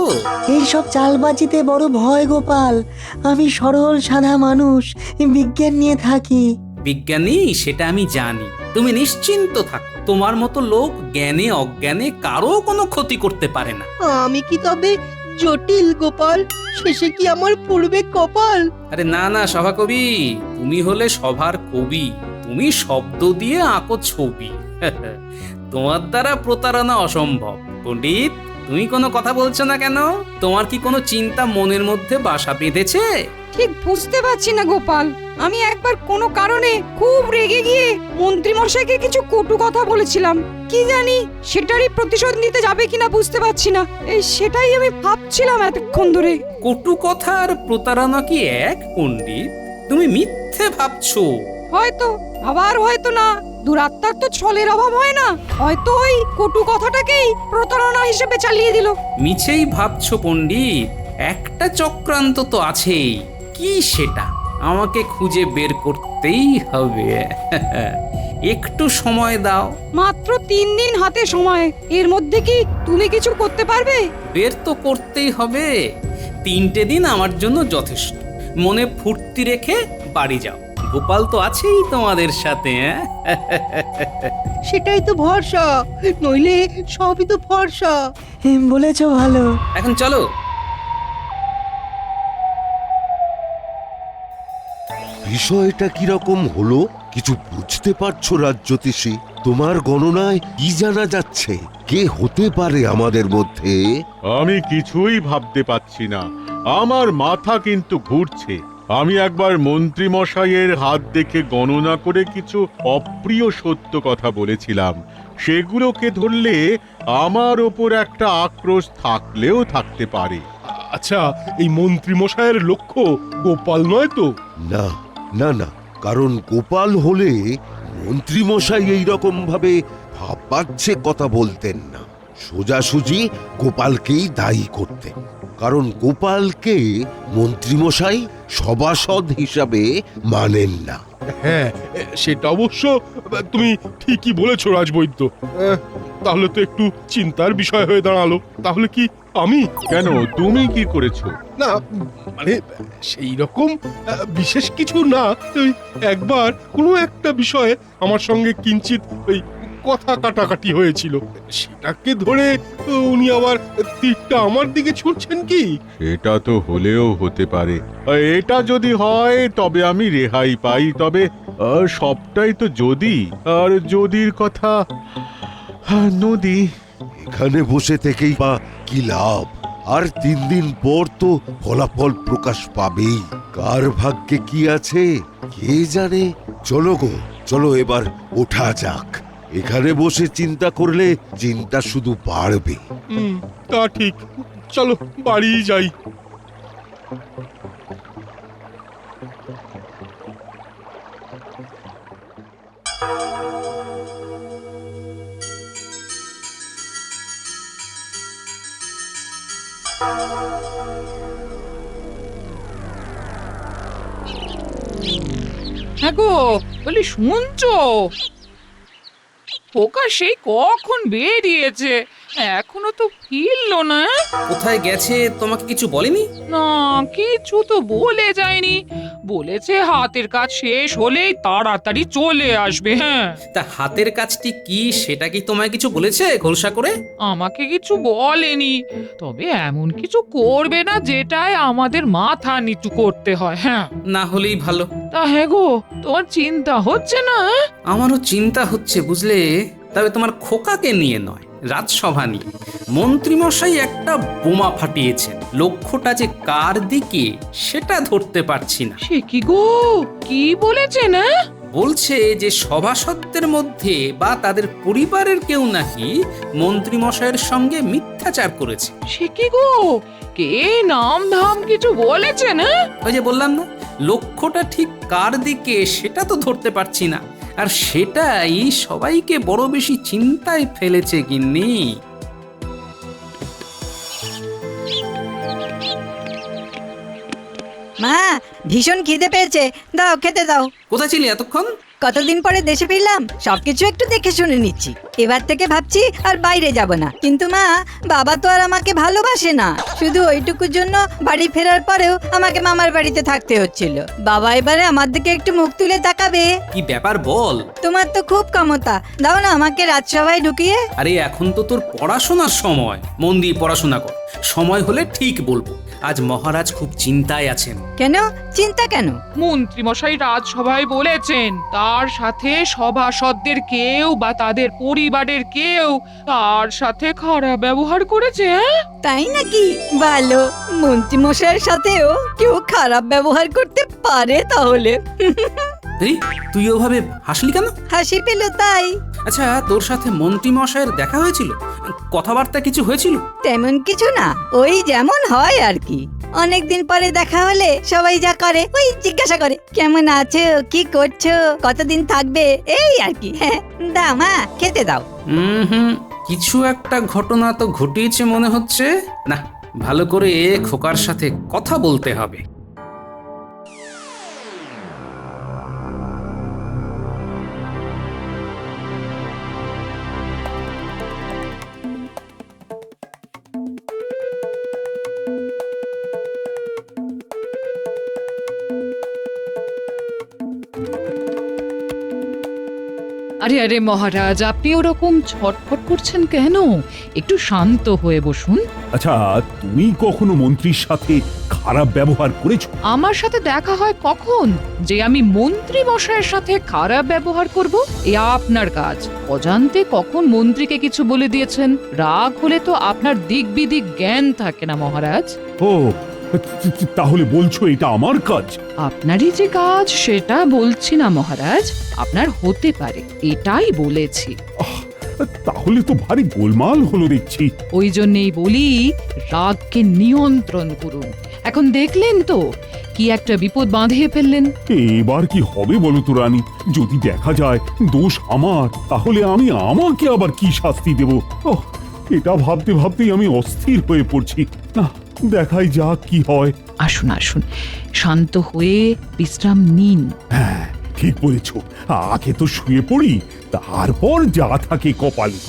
এইসব চালবাজিতে বড় ভয় গোপাল। আমি সরল সাদা মানুষ, বিজ্ঞান নিয়ে থাকি। বিজ্ঞানী সেটা আমি জানি, তুমি নিশ্চিন্ত থাকো। তোমার মতো লোক জ্ঞানে অজ্ঞানে কারো কোনো ক্ষতি করতে পারে না। আমি কি তবে জটিল গোপাল? শেষে কি আমার পূর্বে কপাল? আরে না না সভাকবি, তুমি হলে সভার কবি, তুমি শব্দ দিয়ে আঁকো ছবি। তোমার দ্বারা প্রতারণা অসম্ভব। পণ্ডিত, তুমি কোনো কথা বলছো না কেন? তোমার কি কোনো চিন্তা মনের মধ্যে বাসা বেঁধেছে? ঠিক বুঝতে পারছি না গোপাল। আমি একবার কোনো কারণে খুব রেগে গিয়ে মন্ত্রীমশাইকে কিছু কটু কথা বলেছিলাম। কি জানি সেটারই প্রতিশোধ নিতে যাবে কিনা বুঝতে পারছি না। এই সেটাই আমি ভাবছিলাম এতক্ষণ ধরে। কটু কথা আর প্রতারণা কি এক পণ্ডিত? তুমি মিথ্যে ভাবছো। হয়তো, আবার হয়তো না। দুরাত্মার তো ছলের অভাব হয় না। হয়তো ওই কটু কথাটাকেই প্রতারণা হিসেবে চালিয়ে দিল। মিছেই ভাবছো পণ্ডিত, একটা চক্রান্ত তো আছেই। কি সেটা আমাকে খুঁজে বের করতেই হবে। একটু সময় দাও। মাত্র 3 দিন হাতে সময়, এর মধ্যে কি তুমি কিছু করতে পারবে? বের তো করতেই হবে। 3টে দিন আমার জন্য যথেষ্ট। মনে ফুর্তি রেখে বাড়ি যাও। গোপাল তো আছেই তোমাদের সাথে। সেটাই তো ভরসা, নইলে সবই তো ফর্সা। বলেছো ভালো। এখন চলো। বিষয়টা কিরকম হলো কিছু বুঝতে পারছো রাজ্যতীশী? তোমার গণনায় কি জানা যাচ্ছে? কে হতে পারে আমাদের মধ্যে? আমি কিছুই ভাবতে পাচ্ছি না। আমার মাথা কিন্তু ঘুরছে। আমি একবার মন্ত্রী মশাইয়ের হাত দেখে গণনা করে কিছু অপ্রিয় সত্য কথা বলেছিলাম। সেগুলোকে ধরলে আমার ওপর একটা আক্রোশ থাকলেও থাকতে পারে। আচ্ছা, এই মন্ত্রী মশাইয়ের লক্ষ্য গোপাল নয় তো? না না না, কারণ গোপাল হলে মন্ত্রী মশাই এইরকম ভাবে ভাববাচ্ছে কথা বলতেন না। সোজাসুজি গোপালকেই দায়ী করতেন, কারণ গোপালকে মন্ত্রীমশাই সভাসদ হিসাবে মানেন না। হ্যাঁ, সেটা অবশ্য তুমি ঠিকই বলেছো রাজবৈদ্য। তাহলে তো একটু চিন্তার বিষয় হয়ে দাঁড়ালো। তাহলে কি আমি? কেন, তুমি কি করেছো? না, মানে সেই রকম বিশেষ কিছু না। ওই একবার কোনো একটা বিষয়ে আমার সঙ্গে কিঞ্চিত ওই কথা কাটাকাটি হয়েছিল, সেটাকে ধরে উনি আবার তীরটা আমার দিকে ছুঁড়ছেন কি? সেটা তো হলেও হতে পারে। এটা যদি হয় তবে আমি রেহাই পাই। তবে সবটাই তো যদি, আর যদির কথা। নদী, এখানে বসে থেকেই বা কি লাভ? আর 3 দিন পর তো ফলাফল প্রকাশ পাবেই। কার ভাগ্যে কি আছে কে জানে। চলো গো, চলো এবার ওঠা যাক। এখানে বসে চিন্তা করলে চিন্তা শুধু বাড়বে। তা ঠিক, চলো বাড়ি যাই। হ্যাঁ গো, বলি শুনছো? খোকা সেই কখন বেরিয়েছে, এখনো তো ফিরলো না। কোথায় গেছে তোমাকে কিছু বলেনি? না, কিছু তো বলে যায়নি। বলেছে হাতের কাজ শেষ হলেই তাড়াতাড়ি চলে আসবে। হ্যাঁ, তা হাতের কাজটি কি সেটা কি তোমায় কিছু বলেছে খোলসা করে? আমাকে কিছু বলেনি, তবে এমন কিছু করবে না যেটায় আমাদের মাথা নিচু করতে হয়। হ্যাঁ, না হলেই ভালো। তা হ্যাঁ গো, তোমার চিন্তা হচ্ছে না? আমারও চিন্তা হচ্ছে বুঝলে, তবে তোমার খোকাকে নিয়ে নয়, রাজসভা নিয়ে। মন্ত্রীমশাই একটা বোমা ফাটিয়েছেন, লক্ষ্যটা যে কার দিকে সেটা ধরতে পারছি না। সে কি গো, কি বলেছে না? বলছে যে সভাসদদের মধ্যে বা তাদের পরিবারের কেউ নাকি মন্ত্রীমশাইয়ের সঙ্গে মিথ্যাচার করেছে। সে কি গো, কে নাম ধাম কিছু বলেছে না? ওই যে বললাম না, লক্ষ্যটা ঠিক কার দিকে সেটা তো ধরতে পারছি না, আর সেটাই সবাইকে বড় বেশি চিন্তায় ফেলেছে গিন্নি। মা, ভীষণ খিদে পেয়েছে, দাও খেতে দাও। কোথায় ছিলি এতক্ষণ? কতদিন পরে দেশে ফিরলাম, সবকিছু একটু দেখে শুনে নিচ্ছি। এবার থেকে ভাবছি আর বাইরে যাব না। কিন্তু মা, বাবা তো আর আমাকে ভালোবাসে না। শুধু ওইটুকুর জন্য বাড়ি ফেরার পরেও আমাকে মামার বাড়িতে থাকতে হচ্ছিল। বাবা এবারে আমার দিকে একটু মুখ তুলে তাকাবে। কি ব্যাপার বল? তোমার তো খুব ক্ষমতা, দাও না আমাকে রাজসভায় ঢুকিয়ে। আরে এখন তো তোর পড়াশোনার সময়, মন দিয়ে পড়াশোনা কর। সময় হলে ঠিক বলবো। আজ মহারাজ খুব চিন্তায় আছেন। কেন চিন্তা কেন? মন্ত্রীমশাই রাজসভায় বলেছেন তার সাথে সভাসদদের কেউ বা তাদের পরিবারের কেউ তার সাথে খারাপ ব্যবহার করেছে। তাই নাকি? ভালো, মন্ত্রী মশাইয়ের সাথেও কেউ খারাপ ব্যবহার করতে পারে তাহলে। তুই ওভাবে হাসলি কেন? হাসি পেল তাই। আচ্ছা, তোর সাথে মন্ত্রী মশাইয়ের দেখা হয়েছিল? কথাবার্তা কিছু হয়েছিল? তেমন কিছু না, ওই যেমন হয় আর কি। অনেকদিন পরে দেখা হলে সবাই যা করে ওই জিজ্ঞাসা করে কেমন আছো, কি করছো, কতদিন থাকবে, এই আর কি। হ্যাঁ, দাও মা খেতে দাও। কিছু একটা ঘটনা তো ঘটিয়েছে মনে হচ্ছে। না, ভালো করে খোকার সাথে কথা বলতে হবে। আরে আরে মহারাজ, আপনি ওরকম ছটফট করছেন কেন? একটু শান্ত হয়ে বসুন। আচ্ছা, তুমি কখনো মন্ত্রীর সাথে খারাপ ব্যবহার করেছো? আমার সাথে দেখা হয় কখন যে আমি মন্ত্রী মশাইয়ের সাথে খারাপ ব্যবহার করব? এ আপনার কাজ। অজান্তে কখন মন্ত্রীকে কিছু বলে দিয়েছেন। রাগ হলে তো আপনার দিক বিদিক জ্ঞান থাকে না মহারাজ। ও, তাহলে বলছো এটা আমার কাজ? আপনারই যে কাজ সেটা বলছি না মহারাজ, আপনার হতে পারে এটাই বলেছি। তাহলে তো ভারী গোলমাল হলো দেখছি। ওই জন্যই বলি রাগকে নিয়ন্ত্রণ করুন। এখন দেখলেন তো কি একটা বিপদ বাঁধিয়ে ফেললেন। এবার কি হবে বলো তো রানী? যদি দেখা যায় দোষ আমার, তাহলে আমি আমাকে আবার কি শাস্তি দেব? এটা ভাবতে ভাবতেই আমি অস্থির হয়ে পড়ছি। না, দেখাই যাক কি হয়। আসুন আসুন, শান্ত হয়ে বিশ্রাম নিন। হ্যাঁ, ঠিক বলেছ। আগে তো শুয়ে পড়ি, তারপর যা থাকে কপালে।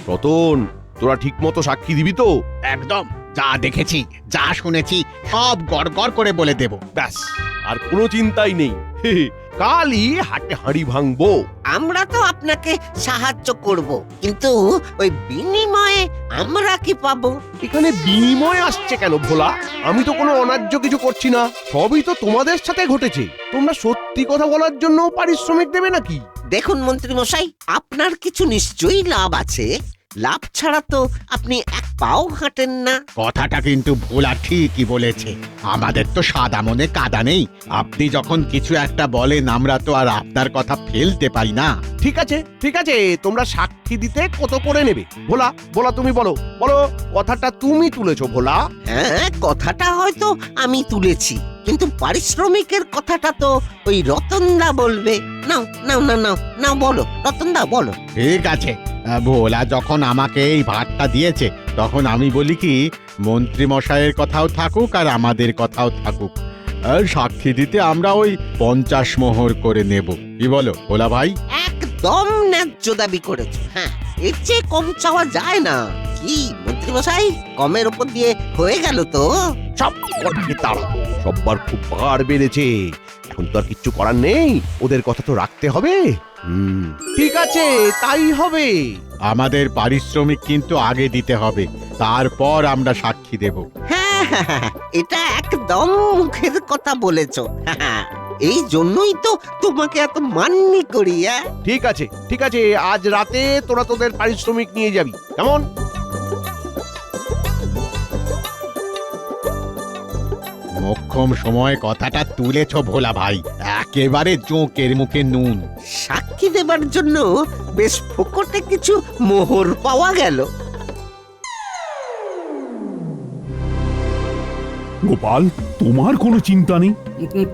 রতন, তোরা ঠিক মতো সাক্ষী দিবি তো? একদম, যা দেখেছি যা শুনেছি সব গড়গড় করে বলে দেব। ব্যাস, আর কোনো চিন্তাই নেই। কালই হাটে হাঁড়ি ভাঙবো। আমরা তো আপনাকে সাহায্য করব, কিন্তু ওই বিনিময়ে আমরা কি পাবো? এখানে বিনিময় আসছে কেন ভোলা? আমি তো কোনো অন্যায্য কিছু করছি না, সবই তো তোমাদের সাথে ঘটেছে। তোমরা সত্যি কথা বলার জন্য পারিশ্রমিক দেবে নাকি? দেখুন মন্ত্রী মশাই, আপনার কিছু নিশ্চয়ই লাভ আছে। লাভ ছাড়া তো আপনি এক পাও হাঁটেন না। কথাটা কিন্তু ভোলা ঠিকই বলেছে। আমাদের তো সাদা মনে কাদা নেই। আপনি যখন কিছু একটা বলেন আমরা তো আর আপনার কথা ফেলতে পারি না। ঠিক আছে ঠিক আছে, তোমরা সাক্ষী দিতে কত করে নেবে? ভোলা ভোলা তুমি বলো বলো, কথাটা তুমি তুলেছো ভোলা। হ্যাঁ, কথাটা হয়তো আমি তুলেছি, কিন্তু পারিশ্রমিকের কথাটা তো ওই রতনদা বলবে। নাও নাও না নাও নাও, বলো রতনদা বলো। ঠিক আছে, ভোলা যখন আমাকে এই ভাতটা দিয়েছে তখন আমি বলি কি, মন্ত্রী মশাইয়ের কথাও থাকুক আর আমাদের কথাও থাকুক। আর সাক্ষী দিতে আমরা ওই 50 মোহর করে নেব। কি বলো ভোলা ভাই? একদম ন্যায্য দাবি করেছো। হ্যাঁ, এর চেয়ে কম চাওয়া যায় না। কি মন্ত্রী মশাই, কমের উপর দিয়ে হয়ে গেল তো? সব কটাকে তাড়া, সববার খুব বার বেড়েছে। এখন তো আর কিচ্ছু করার নেই, ওদের কথা তো রাখতে হবে। ঠিক আছে, তাই হবে। আমাদের পারিশ্রমিক কিন্তু আগে দিতে হবে, তারপর আমরা সাক্ষী দেব। হ্যাঁ হ্যাঁ, হ্যাঁ, এটা একদম মুখের কথা বলেছো। হ্যাঁ, এই জন্যই তো তোমাকে এত মান্য করি। ঠিক আছে ঠিক আছে, আজ রাতে তোরা তোদের পারিশ্রমিক নিয়ে যাবি, কেমন? মোক্ষম সময় কথাটা তুলেছ ভোলা ভাই, একেবারে জোঁকের মুখে নুন। সাক্ষী দেবার জন্য বেশ ফোকটে কিছু মোহর পাওয়া গেল। গোপাল, তোমার কোনো চিন্তা নেই?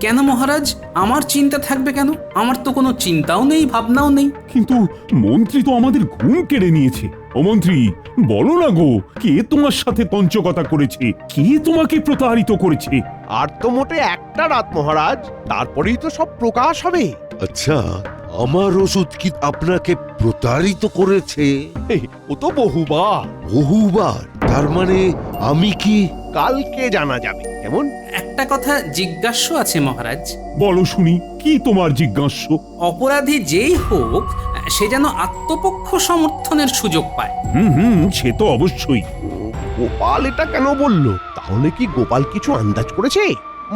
কেন মহারাজ, আমার চিন্তা থাকবে কেন? আমার তো কোনো চিন্তাও নেই, ভাবনাও নেই। কিন্তু মন্ত্রী তো আমাদের ঘুম কেড়ে নিয়েছে। ও মন্ত্রী, বলো না গো, কে তোমার সাথে তঞ্চকতা করেছে? কে তোমাকে প্রতারিত করেছে? আর তো মোটে একটা রাত মহারাজ, তারপরেই তো সব প্রকাশ হবে। আচ্ছা, আমার ওষুধ কি আপনাকে প্রতারিত করেছে? ও তো বহুবার। বহুবার? তার মানে আমি কি? কালকে জানা যাবে, কেমন? একটা কথা জিজ্ঞাস্য আছে মহারাজ। বলো শুনি, কি তোমার জিজ্ঞাস্য? অপরাধী যেই হোক, সে যেন আত্মপক্ষ সমর্থনের সুযোগ পায়। সে তো অবশ্যই। গোপাল এটা কেন বললো? তাহলে কি গোপাল কিছু আন্দাজ করেছে?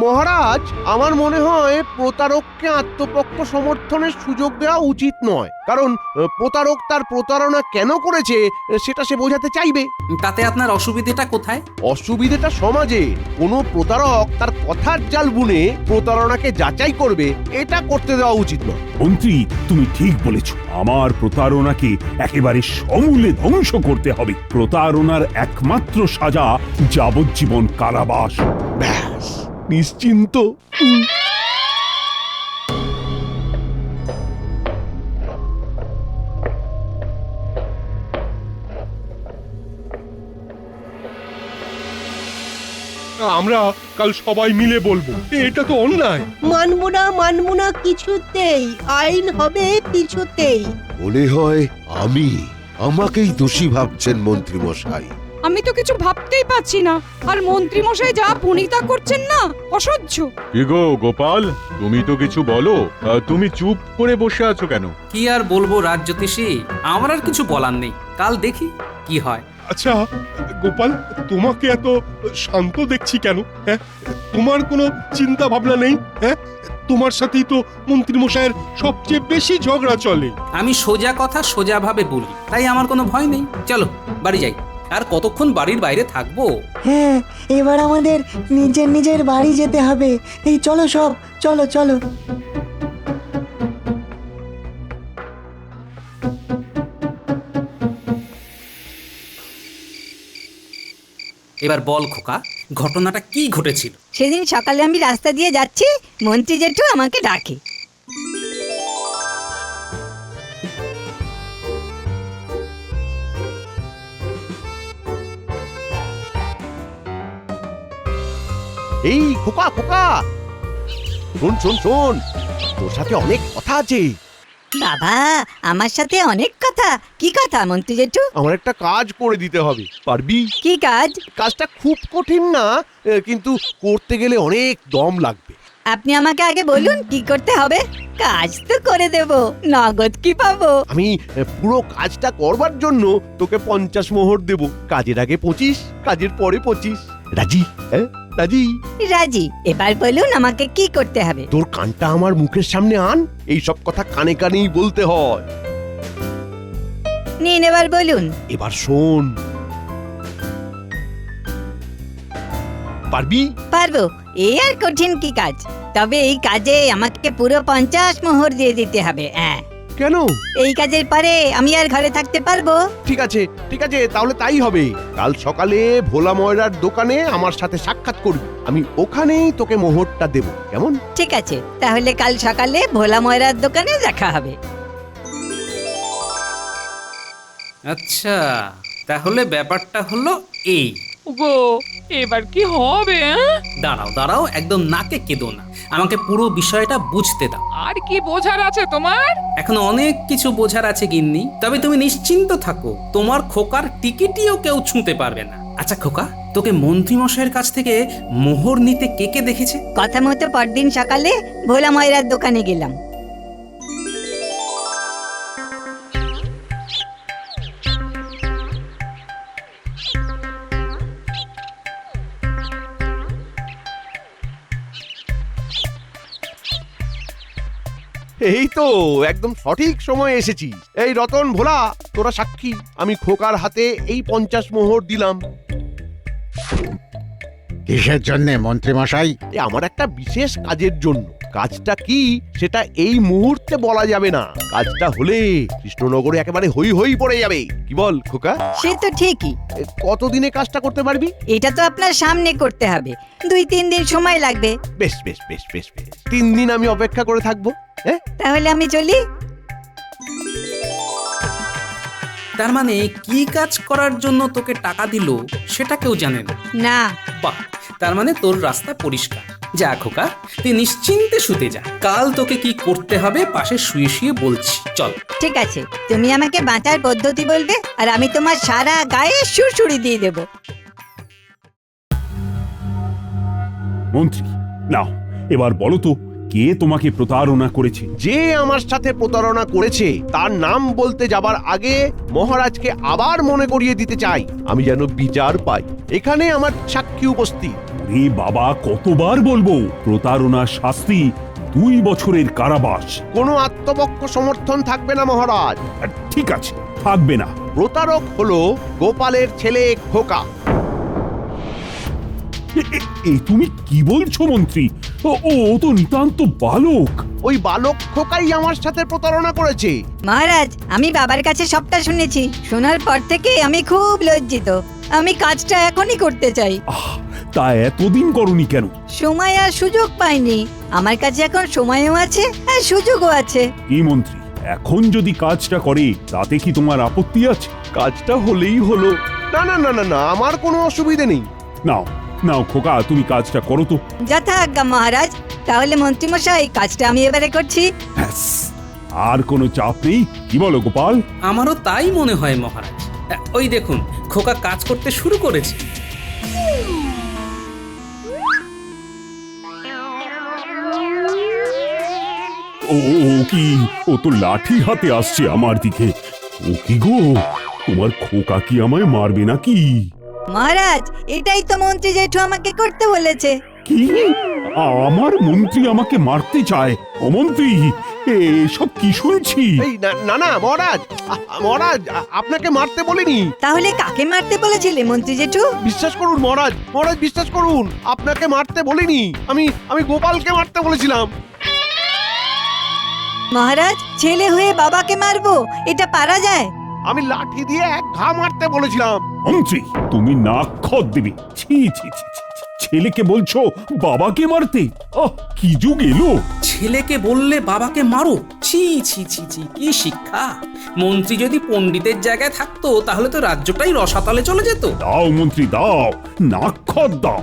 মহারাজ, আমার মনে হয় প্রতারককে আত্মপক্ষ সমর্থনের সুযোগ দেওয়া উচিত নয়, কারণ প্রতারক তার প্রতারণা কেন করেছে সেটা সে বোঝাতে চাইবে। তাতে আপনার অসুবিধাটা কোথায়? অসুবিধাটা সমাজে। কোনো প্রতারক তার কথার জাল বুনে প্রতারণাকে যাচাই করবে, এটা করতে দেওয়া উচিত নয়। মন্ত্রী, তুমি ঠিক বলেছ। আমার প্রতারণাকে একেবারে সমূলে ধ্বংস করতে হবে। প্রতারণার একমাত্র সাজা যাবজ্জীবন কারাবাস। ব্যাস, নিশ্চিন্ত। আমরা কাল সবাই মিলে বলবো, এটা তো অন্যায়। মানবো না কিছুতেই। আইন হবে কিছুতেই। মনে হয় আমাকেই দোষী ভাবছেন মন্ত্রী মশাই। আমি তো কিছু ভাবতেই পাচ্ছি না। আর মন্ত্রী মশাই যা পুনিতা করছেন না, অসহ্য। কি গো গোপাল, তুমি তো কিছু বলো। তুমি চুপ করে বসে আছো কেন? কি আর বলবো রাজজ্যোতিষী, আমার আর কিছু বলার নেই। কাল দেখি কি হয়। আচ্ছা গোপাল, তোমাকে এত শান্ত দেখছি কেন? হ্যাঁ, তোমার কোনো চিন্তা ভাবনা নেই? হ্যাঁ, তোমার সাথেই তো মন্ত্রী মশাইয়ের সবচেয়ে বেশি ঝগড়া চলে। আমি সোজা কথা সোজাভাবে বলি, তাই আমার কোনো ভয় নেই। চলো বাড়ি যাই। আর কতক্ষণ বাড়ির বাইরে থাকবো? হ্যাঁ, এবার আমাদের নিজের নিজের বাড়ি যেতে হবে। এই চলো সব, চলো চলো। এবার বল খোকা, ঘটনাটা কি ঘটেছিল? সেদিন সকালে আমি রাস্তা দিয়ে যাচ্ছি, মন্ত্রী জেঠু আমাকে ডাকে। এই খোকা খোকা, শোন শোন শোন, তোর সাথে অনেক কথা আছে। বাবা, আমার সাথে অনেক কথা? কি কথা মন্ত্রী জেঠু? আমার একটা কাজ করে দিতে হবে, পারবি? কি কাজ? কাজটা খুব কঠিন না, কিন্তু করতে গেলে অনেক দম লাগবে। আপনি আমাকে আগে বলুন কি করতে হবে। কাজ তো করে দেব, নগদ কি পাবো? আমি পুরো কাজটা করবার জন্য তোকে 50 মোহর দেব। কাজের আগে 25, কাজের পরে 25। রাজি? হ্যাঁ রাজি? রাজি। এবার বলুন আমাকে কি করতে হবে? তোর কানটা আমার মুখের সামনে আন, এই সব কথা কানে কানেই বলতে হয়। নিন এবার বলুন। এবার শোন। পারবি? পারবো, এই আর কঠিন কি কাজ? তবে এই কাজে আমাকে পুরো 50 মোহর দিয়ে দিতে হবে। হ্যাঁ। কেন? এই কাজের পরে আমি আর ঘরে থাকতে পারবো? ঠিক আছে ঠিক আছে, তাহলে তাই হবে। কাল সকালে ভোলা ময়রার দোকানে আমার সাথে সাক্ষাৎ করবি, আমি ওখানেই তোকে মোহরটা দেব। কেমন? ঠিক আছে, তাহলে কাল সকালে ভোলা ময়রার দোকানে দেখা হবে। আচ্ছা, তাহলে ব্যাপারটা হলো এই। গো এবার কি হবে? দাঁড়াও দাঁড়াও, একদম নাকে কেঁদো না, আমাকে পুরো বিষয়টা বুঝতে দাও। আর কি বোঝার আছে তোমার? এখন অনেক কিছু বোঝার আছে গিন্নি, তবে তুমি নিশ্চিন্ত থাকো, তোমার খোকার টিকিটিও কেউ ছুঁতে পারবে না। আচ্ছা খোকা, তোকে মন্ত্রী মশাইয়ের কাছ থেকে মোহর নিতে কে কে দেখেছে? কথা মতো পরদিন সকালে ভোলা ময়রার দোকানে গেলাম। এই তো একদম সঠিক সময় এসেছি। এই রতন, ভোলা, তোরা সাক্ষী, আমি খোকার হাতে এই 50 মোহর দিলাম। কিসের জন্য মন্ত্রী মশাই? আমার একটা বিশেষ কাজের জন্য। কাজটা কি সেটা এই মুহূর্তে বলা যাবে না, কাজটা হলে কৃষ্ণনগরে একেবারে হই হই পড়ে যাবে। কি বল খোকা? সে তো ঠিকই। কতদিনে কাজটা করতে পারবি? এটা তো আপনার সামনে করতে হবে, 2-3 দিন সময় লাগবে। বেশ বেশ বেশ বেশ বেশ, 3 দিন আমি অপেক্ষা করে থাকবো। হ্যাঁ, তাহলে আমি চলি। তার মানে কি কাজ করার জন্য তোকে টাকা দিল সেটা কেউ জানে না? না। বাহ, তার মানে তোর রাস্তা পরিষ্কার। যা খোকা, তুই নিশ্চিন্তে শুতে যা, কাল তোকে কি করতে হবে পাশে শুয়ে শুয়ে বলছি। চল। ঠিক আছে, তুমি আমাকে বাঁচার পদ্ধতি বলবে আর আমি তোমার সারা গায়ে সুড়সুড়ি দিয়ে দেব। মন্ত্রী, নাও এবার বলো তো, কে তোমাকে প্রতারণা করেছে? যে আমার সাথে প্রতারণা করেছে তার নাম বলতে যাবার আগে মহারাজকে আবার মনে করিয়ে দিতে চাই, আমি যেন বিচার পাই। এখানে আমার সাক্ষী উপস্থিত। রে বাবা, কতবার বলবো, প্রতারণার শাস্তি 2 বছরের কারাবাস। কোনো আত্মপক্ষ সমর্থন থাকবে না মহারাজ। ঠিক আছে, থাকবে না। প্রতারক হলো গোপালের ছেলে খোকা। এই তুমি কি বলছো মন্ত্রী? ও তো নিতান্ত বালক। ওই বালক খোকাই আমার সাথে প্রতারণা করেছে। মহারাজ, আমি বাবার কাছে সবটা শুনেছি, শোনার পর থেকে আমি খুব লজ্জিত। আমি কাজটা এখনই করতে চাই। তা এতদিন করনি কেন? সময় আর সুযোগ পাইনি। আমার কাছে এখন সময়ও আছে আর সুযোগও আছে। কি মন্ত্রী, এখন যদি কাজটা করে তাতে কি তোমার আপত্তি আছে? কাজটা হলেই হলো। না না না না না, আমার কোনো অসুবিধে নেই। নাও নাও খোকা, তুমি কাজটা করো তো। যথা আজ্ঞা মহারাজ। তাহলে মন্ত্রীমশাই, কাজটা আমি এবারে করছি। আর কোনো চাপ নেই, কি বলো গোপাল? আমারও তাই মনে হয় মহারাজ। ওই দেখুন, খোকা কাজ করতে শুরু করেছে। ও কি, ও তো লাঠি হাতে আসছে আমার দিকে। ও কি গো, তোমার খোকা কি আমায় মারবে নাকি? মহারাজ, এটাই তো মন্ত্রী জেঠু আমাকে করতে বলেছে। কি, আমার মন্ত্রী আমাকে মারতে চায়? ও মন্ত্রী, এসব কি শুনছি? এই না না মহারাজ, মহারাজ আপনাকে মারতে বলিনি। তাহলে কাকে মারতে বলেছিলে মন্ত্রী জেঠু? বিশ্বাস করুন মহারাজ, মহারাজ বিশ্বাস করুন, আপনাকে মারতে বলিনি। আমি গোপালকে মারতে বলেছিলাম। মহারাজ, ছেলে হয়ে বাবাকে মারবো, এটা পারা যায়? আমি লাঠি দিয়ে এক ঘা মারতে বলেছিলাম। মন্ত্রী, তুমি নাক খত দিবে। ছি ছি ছি ছি, ছেলেকে বলছো বাবাকে মারতে? কি যুগ এলো! ছেলেকে বললে বাবাকে মারো? ছি ছি ছি ছি, কি শিক্ষা! মন্ত্রী যদি পণ্ডিতের জায়গায় থাকতো তাহলে তো রাজ্যটাই রসাতলে চলে যেত। দাও মন্ত্রী দাও, নাক খত দাও।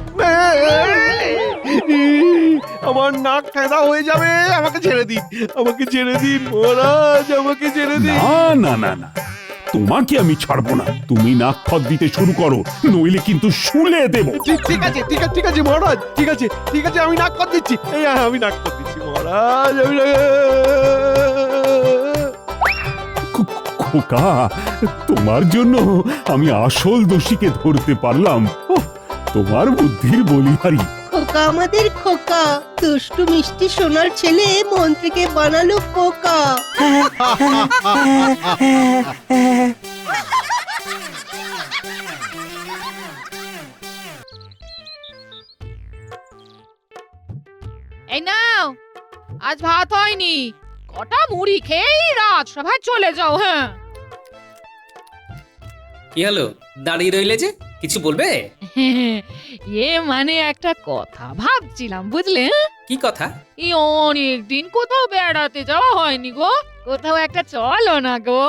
আমার নাক ফেদা হয়ে যাবে, আমাকে ছেড়ে দিন, আমাকে ছেড়ে দিন মহারাজ, আমাকে ছেড়ে দিন। না না না না, তোমাকে আমি ছাড়বো না। তুমি নাক খত দিতে শুরু করো, নইলে কিন্তু শুলে দেব। ঠিক আছে ঠিক আছে ঠিক আছে মহারাজ, ঠিক আছে ঠিক আছে, আমি নাক খত দিচ্ছি। এই আমি নাক খত দিচ্ছি মহারাজ খোকা, তোমার জন্য আমি আসল দোষীকে ধরতে পারলাম। ওহ, তোমার বুদ্ধির বলিহারি। খোকা আমাদের খোকা, দুষ্টু মিষ্টি সোনার ছেলে মন্ত্রীকে বানালো খোকা। এই নাও, আজ ভাত হয়নি, কটা মুড়ি খেয়েই রাজসভায় চলে যাও। হ্যাঁ, কি হলো, দাঁড়িয়ে রইলে যে? কিছু বলবে? মানে একটা কথা ভাবছিলাম, বুঝলে? কি কথা? এই অনেকদিন কোথাও বেড়াতে যাওয়া হয়নি গো, কোথাও একটা চলো না গো।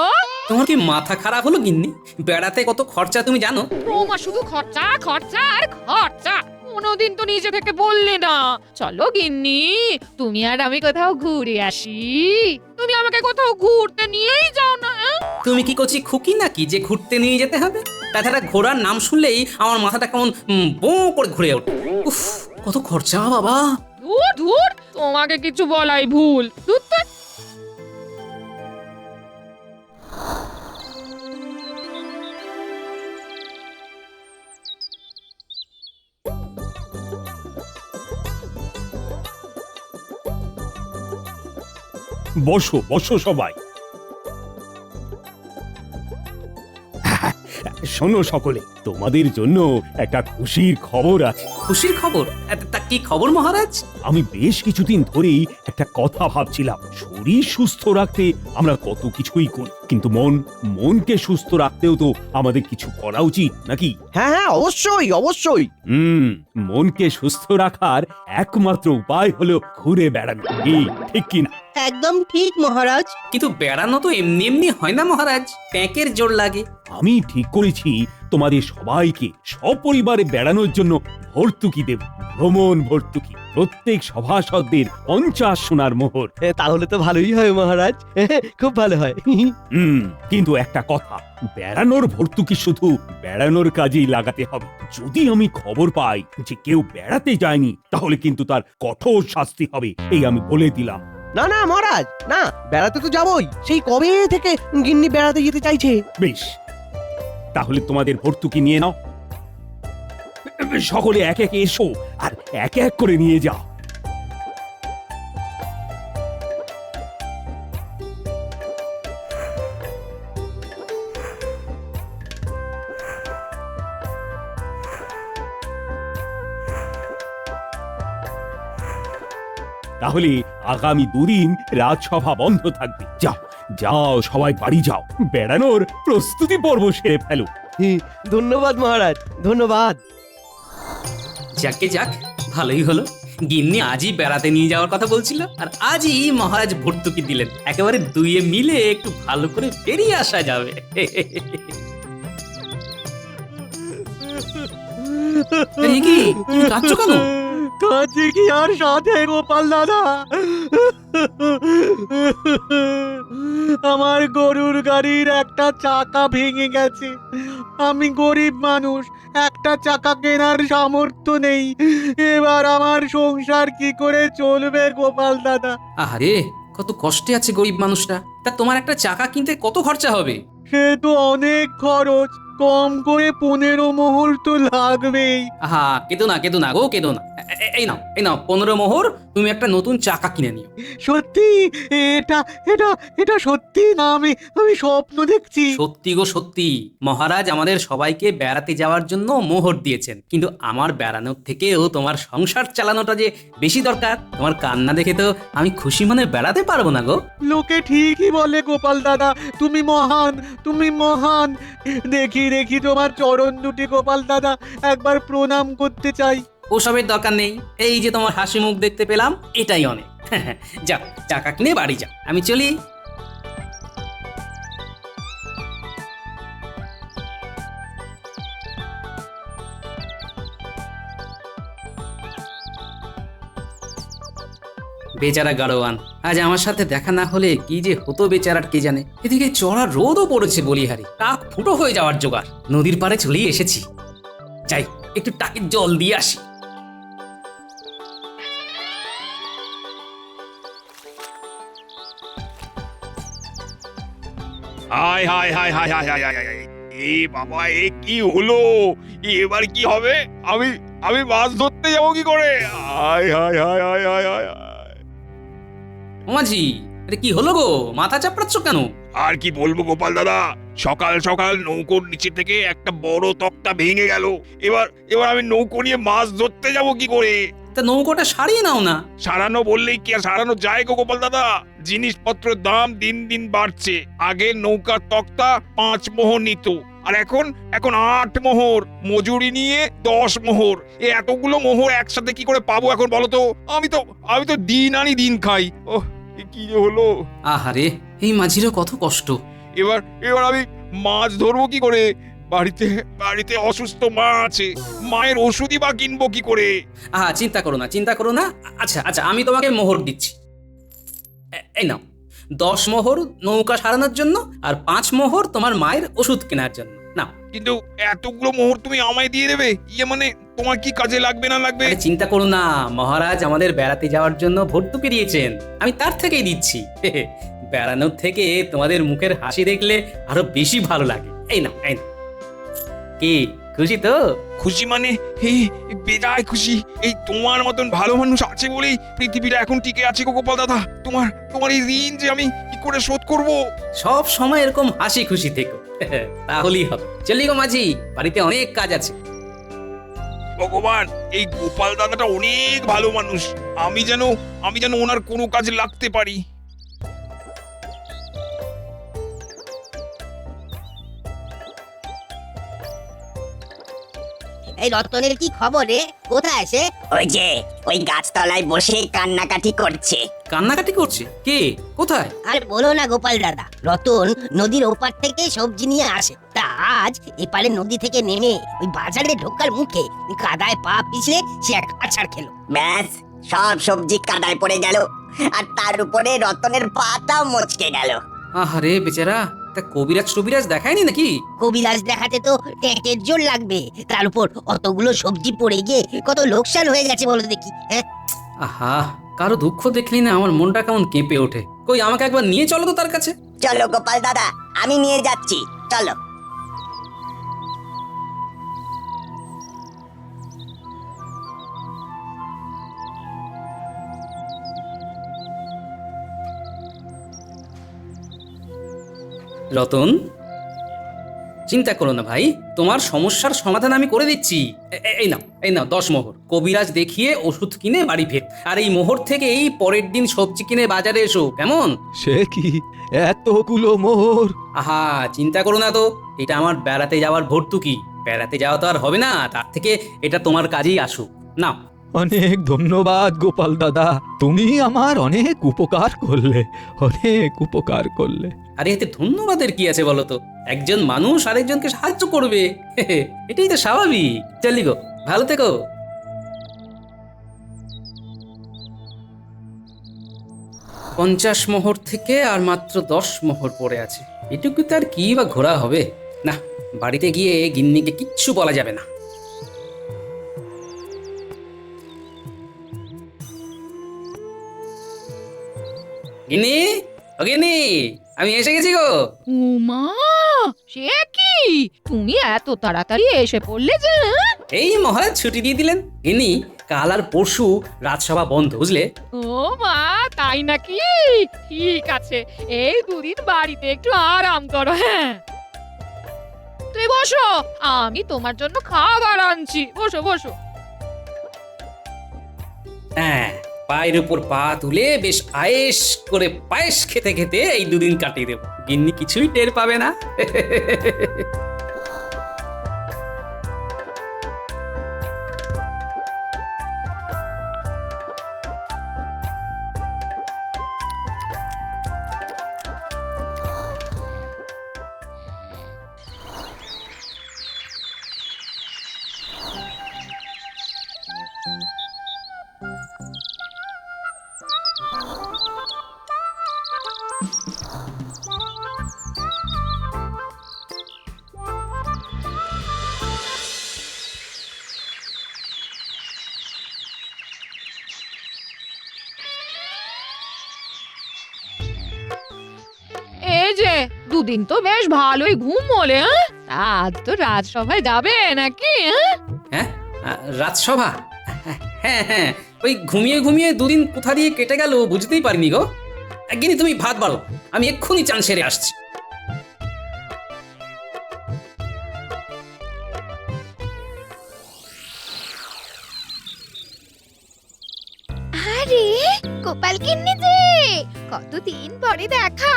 তোমার কি মাথা খারাপ হলো গিন্নি? বেড়াতে কত খরচা তুমি জানো? তোমা শুধু খরচা খরচা আর খরচা, কোনোদিন তো নিজে থেকে বললে না চলো গিন্নি তুমি আর আমি কোথাও ঘুরে আসি। তুমি আমাকে কোথাও ঘুরতে নিয়েই যাও না। তুমি কি করছি খুকি নাকি যে ঘুরতে নিয়ে যেতে হবে? তাছাড়া ঘোড়ার নাম শুনলেই আমার মাথাটা কেমন বো করে ঘুরে ওঠে। উফ, কত খরচা বাবা। ধুর ধুর, তোমাকে কিছু বলাই ভুল। ধুর, ধুর। বসো বসো সবাই। শোনো সকলে, তোমাদের জন্য একটা খুশির খবর আছে। খুশির খবর? তা কি খবর মহারাজ? আমি বেশ কিছুদিন ধরেই একটা কথা ভাবছিলাম। শরীর সুস্থ রাখতে আমরা কত কিছুই করি, কিন্তু মনকে সুস্থ রাখতেও তো আমাদের কিছু করা উচিত নাকি? হ্যাঁ হ্যাঁ, অবশ্যই অবশ্যই। মনকে সুস্থ রাখার একমাত্র উপায় হলো ঘুরে বেড়ানো। ঠিক কিনা? একদম ঠিক মহারাজ। কিন্তু বেড়ানো তো এমনি এমনি হয় না মহারাজ, ট্যাঁকের জোর লাগে। আমি ঠিক করেছি তোমাদের সবাইকে সপরিবারে বেড়ানোর জন্য ভর্তুকি দেব, ভ্রমণ ভর্তুকি। প্রত্যেক সভাসদদের 50 সোনার মোহর। তাহলে তো ভালোই হয় মহারাজ, খুব ভালো হয়। কিন্তু একটা কথা, বেড়ানোর ভর্তুকি শুধু বেড়ানোর কাজেই লাগাতে হবে। যদি আমি খবর পাই যে কেউ বেড়াতে যায়নি, তাহলে কিন্তু তার কঠোর শাস্তি হবে, এই আমি বলে দিলাম। না না মহারাজ, না, বেড়াতে তো যাবই, সেই কবে থেকে গিন্নি বেড়াতে যেতে চাইছে। বেশ, তাহলে তোমাদের ভর্তুকি নিয়ে নাও। সকলে এক এক এসো আর এক এক করে নিয়ে যাও। তাহলে আগামী 2 দিন রাজসভা বন্ধ থাকবে। যাও যাও, সবাই বাড়ি যাও, বেড়ানোর প্রস্তুতি পর্ব সেরে ফেলো। ধন্যবাদ মহারাজ, ধন্যবাদ। যাকে যাক, ভালোই হলো। গিন্নি আজই বেড়াতে নিয়ে যাওয়ার কথা বলছিল, আর আজই মহারাজ ভর্তুকি দিলেন। একেবারে দুইয়ে মিলে একটু ভালো করে বেরিয়ে আসা যাবে। কি তুমি কাঁদছো কেন? কাঁদছি কি আর সাথে গোপাল দাদা, আমার গরুর গাড়ির একটা চাকা ভেঙে গেছে। আমি গরিব মানুষ, একটা চাকা কেনার সামর্থ্য নেই। এবার আমার সংসার কি করে চলবে গোপাল দাদা? আরে কত কষ্টে আছে গরিব মানুষটা। তা তোমার একটা চাকা কিনতে কত খরচা হবে? সে তো অনেক খরচ, কম করে 15 মোহর তো লাগবেই। আহা, কেঁদো না গো, কেঁদো না। এই নাও 15 মোহর, তুমি একটা নতুন চাকা কিনে নিও। সত্যি? এটা সত্যি না আমি স্বপ্ন দেখছি? সত্যি গো সত্যি। মহারাজ আমাদের সবাইকে বেড়াতে যাওয়ার জন্য মোহর দিয়েছেন, কিন্তু আমার বেড়ানোর থেকেও তোমার সংসার চালানোটা যে বেশি দরকার। তোমার কান্না দেখে তো আমি খুশি মনে বেড়াতে পারবো না গো। লোকে ঠিকই বলে গোপাল দাদা, তুমি মহান, তুমি মহান। দেখি তোমার চরণ দুটি গোপাল দাদা, একবার প্রণাম করতে চাই। ওসবের দরকার নেই, এই যে তোমার হাসি মুখ দেখতে পেলাম, এটাই অনেক। যাও, চাকা কিনে বাড়ি যাও, আমি চলি। বেচারা গাড়োয়ান, আজ আমার সাথে দেখা না হলে কি যে হতো বেচারার কে জানে। এদিকে চড়া রোদও পড়েছে বলিহারি, টাক ফুটো হয়ে যাওয়ার জোগাড়। নদীর পাড়ে চলেই এসেছি, যাই একটু টাকের জল দিয়ে আসি। হায় হায় হায় হায় হায় হায় হায় হায়। এ বাবা, এ কি হলো? এবার কি হবে? আমি আমি মাছ ধরতে যাবো কি করে? হায় হায় হায় হায় হায় হায় হায়। মাঝি, আরে কি হলো গো, মাথা চাপড়াচ্ছ কেন? আর কি বলবো গোপাল দাদা, সকাল সকাল নৌকোর নিচে থেকে একটা বড় তক্তা ভেঙে গেল। এবার এবার আমি নৌকো নিয়ে মাছ ধরতে যাব কি করে? তা নৌকোটা সারিয়ে নাও না। সারানো বললেই কি আর সারানো যায় গো গোপাল দাদা? জিনিসপত্রের দাম দিন দিন বাড়ছে। আগে নৌকার তক্তা 5 মোহর নিত, আর এখন 8 মোহর। মজুরি নিয়ে 10 মোহর। এতগুলো মোহর একসাথে কি করে পাবো এখন বলো তো? আমি তো দিন আনি দিন খাই। ওহ, এ কি যে হলো! আহারে, এই মাঝিরও কত কষ্ট। এবার আমি মাছ ধরবো কি করে? বাড়িতে অসুস্থ মা আছে, মায়ের ওষুধই বা কিনবো কি করে? চিন্তা করো না। আচ্ছা আচ্ছা, আমি তোমাকে মোহর দিচ্ছি। এই নাও, 10 মোহর নৌকা সারানোর জন্য, আর 5 মোহর তোমার মায়ের ওষুধ কেনার জন্য। নাও। কিন্তু এতগুলো মোহর তুমি আমায় দিয়ে দেবে? মানে তোমার কি কাজে লাগবে না লাগবে? চিন্তা করো না, মহারাজ আমাদের বেড়াতে যাওয়ার জন্য ভর্তুকি দিয়েছেন, আমি তার থেকেই দিচ্ছি। বেড়ানোর থেকে তোমাদের মুখের হাসি দেখলে আরো বেশি ভালো লাগে। এই নাও। কি খুশি তো? খুশি মানে বেজায় খুশি। এই তোমার মতন ভালো মানুষ আছে বলেই পৃথিবীটা এখন টিকে আছে গো গোপাল দাদা। তোমার এই ঋণ যে আমি কি করে শোধ করব? সব সময় এরকম হাসি খুশি থেকো, তাহলেই হবে। চলি গো মাঝি, বাড়িতে অনেক কাজ আছে। ভগবান, এই গোপাল দাদাটা অনেক ভালো মানুষ। আমি যেন ওনার কোনো কাজে লাগতে পারি। এই রতনের কি খবর রে? কোথায় সে? ওই গাছতলায় বসে কান্নাকাটি করছে। কান্নাকাটি করছে? কে? কোথায়? আর বলো না গোপাল দাদা, রতন নদীর ওপার থেকে সবজি নিয়ে আসে। তা আজ এপারে নদী থেকে নেমে ওই বাজারে ঢোকার মুখে কাদায় পা পিছলে সে এক আছাড় খেলো। ব্যাস, সব সবজি কাদায় পড়ে গেল, আর তার উপরে রতনের পাটাও মচকে গেল। আহারে বেচারা, তা কবিরাজ দেখায়নি নাকি? কবিরাজ দেখাতে তো টেকের জোর লাগবে, তার উপর অতগুলো সবজি পড়ে গিয়ে কত লোকসান হয়ে গেছে বলো দেখি। আহা, কারো দুঃখ দেখলি না আমার মনটা কেমন কেঁপে ওঠে। কই, আমাকে একবার নিয়ে চলো তো তার কাছে। চলো গোপাল দাদা, আমি নিয়ে যাচ্ছি, চলো। রতন, চিন্তা করো না ভাই, তোমার সমস্যার সমাধান আমি করে দিচ্ছি। এই নাও 10 মোহর। কবিরাজ দেখিয়ে ওষুধ কিনে বাড়ি ফের, আর এই মোহর থেকে এই পরের দিন সবজি কিনে বাজারে এসো, কেমন? সে কি এতগুলো মোহর? আহা, চিন্তা করো না তো, এটা আমার বেড়াতে যাওয়ার ভর্তুকি। বেড়াতে যাওয়া তো আর হবে না, তার থেকে এটা তোমার কাজেই আসুক। নাও। অনেক ধন্যবাদ গোপাল দাদা, তুমি আমার অনেক উপকার করলে। আরে এতে ধন্যবাদের কি আছে বলো তো? একজন মানুষ আরেকজনকে সাহায্য করবে, এটাই তো স্বাভাবিক। চলি গো, ভালো থেকো। 50 মোহর থেকে আর মাত্র 10 মোহর পড়ে আছে। এটুকু তার কি বা ঘোরা হবে? না, বাড়িতে গিয়ে গিন্নিকে কিচ্ছু বলা যাবে না। গিন্নি, ও গিন্নি, আমি এসে গেছি গো। উমা, সে কি তুমি এত তাড়াতাড়ি এসে পড়লে যে? এই মহারাজ ছুটি দিয়ে দিলেন। গিন্নি, কাল আর পরশু রাজসভা বন্ধ, বুঝলে? ও মা, তাই নাকি? ঠিক আছে, এই 2 দিন বাড়িতে একটু আরাম করো। হ্যাঁ, তুমি বসো, আমি তোমার জন্য খাবার আনছি। বসো বসো। হ্যাঁ, পায়ের উপর পা তুলে বেশ আয়েশ করে পায়েস খেতে খেতে এই 2 দিন কাটিয়ে দেব। গিন্নি কিছুই টের পাবে না। এই যে 2 দুদিন তো বেশ ভালোই ঘুম হলে, আজ তো রাজসভায় যাবে নাকি? হ্যাঁ রাজসভা? হ্যাঁ হ্যাঁ, ওই ঘুমিয়ে ঘুমিয়ে দুদিন কোথা দিয়ে কেটে গেল বুঝতেই পারিনি গো। গিনি তুমি ভাত বাড়ো, আমি এক্ষুনি চান সেরে আসছি। আরে গোপাল গিন্নি যে, কতদিন পরে দেখা,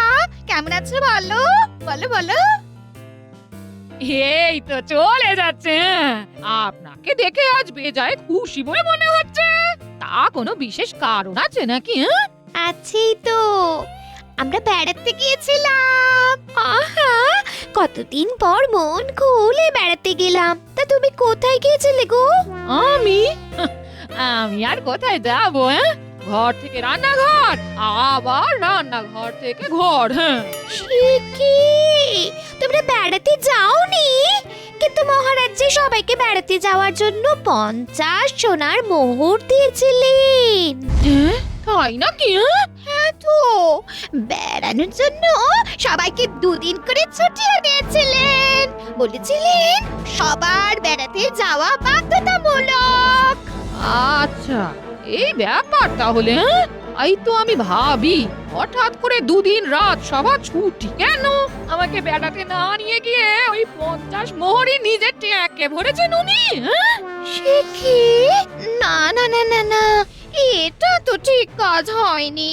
কেমন আছো বলো বলো বলো। এই তো চলে যাচ্ছে। আপনাকে দেখে আজ বেজায় খুশি বলে মনে হচ্ছে। তা কোনো বিশেষ কারণ আছে নাকি? আছেই তো, আমরা বেড়াতে গিয়েছিলাম। আহা, কতদিন পর মন খুলে বেড়াতে গেলাম। তা তুমি কোথায় গিয়েছিলে গো? আমি আমি আর কোথায় যাব? ঘর থেকে রান্নাঘর, আবার রান্নাঘর থেকে ঘর। সে কি, তোমরা বেড়াতে যাওনি? কিন্তু মহারাজ যে সবাইকে বেড়াতে যাওয়ার জন্য 50 সোনার মোহর দিয়েছিলেন। তাই নাকি? হ্যাঁ তো, বেড়ানোর জন্য সবাইকে 2 দিন করে ছুটিও দিয়েছিলেন। বলেছিলেন সবার বেড়াতে যাওয়া বাধ্যতামূলক। আচ্ছা, এই ব্যাপার তাহলে। এই তো আমি ভাবি হঠাৎ করে 2 দিন রাত সভা ছুটি কেন? আমাকে বেড়াতে না নিয়ে গিয়ে ওই 50 মোহরই নিজের ট্যাঁকে ভরেছেন উনি। সে কি? না না না না না, এটা তো ঠিক কাজ হয়নি।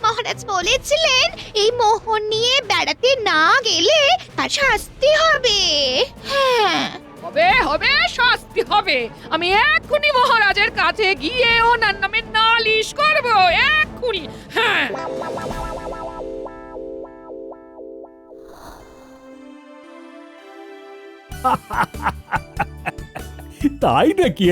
মহারাজ বলেছিলেন এই মোহর নিয়ে বেড়াতে না গেলে তার শাস্তি হবে। হ্যাঁ হবে হবে, শাস্তি হবে। আমি এক্ষুনি মহারাজের কাছে গিয়ে ওনার নামে নালিশ করব, এক্ষুনি। হ্যাঁ তাই নাকি?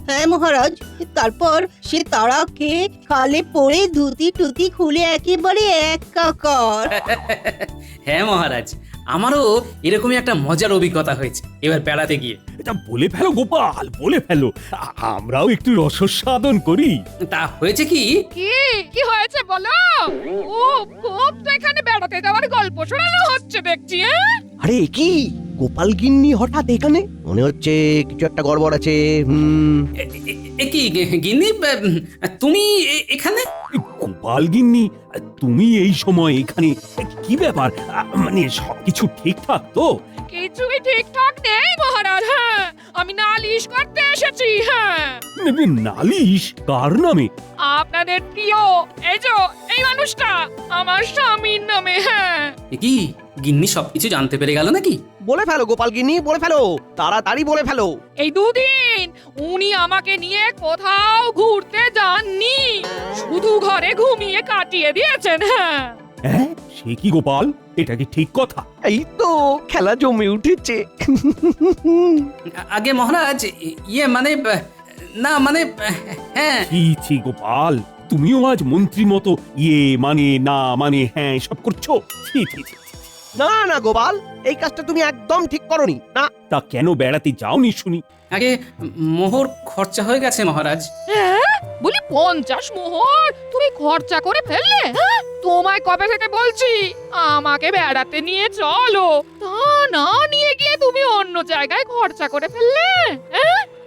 হ্যাঁ মহারাজ, তারপর সে তারা খেয়ে খালে পড়ে ধুতি টুতি খুলে একেবারে একাকার। হ্যাঁ মহারাজ, আমারও এরকমই একটা মজার অভিজ্ঞতা হয়েছে এবার বেড়াতে গিয়ে। এটা বলে ফেলো গোপাল, বলে ফেলো, আমরাও একটু রসস্বাদন করি। তা হয়েছে কি? কি হয়েছে বলো? ও খুব তো এখানে বেড়াতে যাওয়ার গল্প শোনানো হচ্ছে দেখছি। আরে কি গোপাল গিন্নি হঠাৎ এখানে? মনে হচ্ছে কিছু একটা গড়বড় আছে। এ কি গিন্নি, তুমি এখানে? গোপাল গিন্নি, তুমি এই সময় এখানে? কি ব্যাপার? মানে সবকিছু ঠিকঠাক তো? কিছুই ঠিকঠাক নেই মহারাজ। হ্যাঁ, আমি নালিশ করতে এসেছি। হ্যাঁ, নালিশ কার নামে? আপনাদের প্রিয় এই মানুষটা, আমার স্বামীর নামে। হ্যাঁ। কি গিন্নি সবকিছু জানতে পেরে গেল নাকি? বলে ফেলো গোপাল গিন্নি, বলে ফেলো, তাড়াতাড়ি বলে ফেলো। এই 2 দিন উনি আমাকে নিয়ে কোথাও ঘুরতে যাননি, শুধু ঘরে ঘুমিয়ে কাটিয়ে দিয়েছেন। হ্যাঁ, সে কি গোপাল? এটা কি ঠিক কথা? এই তো খেলা জমে উঠেছে। আগে মহারাজ, ইয়ে মানে না মানে হ্যাঁ। ছি গোপাল, তুমিও আজ মন্ত্রী মতো ইয়ে মানে না মানে হ্যাঁ সব করছো। ছি। না না গোপাল, এই কাজটা তুমি একদম ঠিক করনি। না। তা কেন বেড়াতে যাওনি শুনি? আগে মোহর খরচা হয়ে গেছে মহারাজ। হ্যাঁ, বলি 50 মোহর তুমি খরচা করে ফেললে? তোমায় কবে থেকে বলছি আমাকে বেড়াতে নিয়ে চলো, তা না নিয়ে গিয়ে তুমি অন্য জায়গায় খরচা করে ফেললে।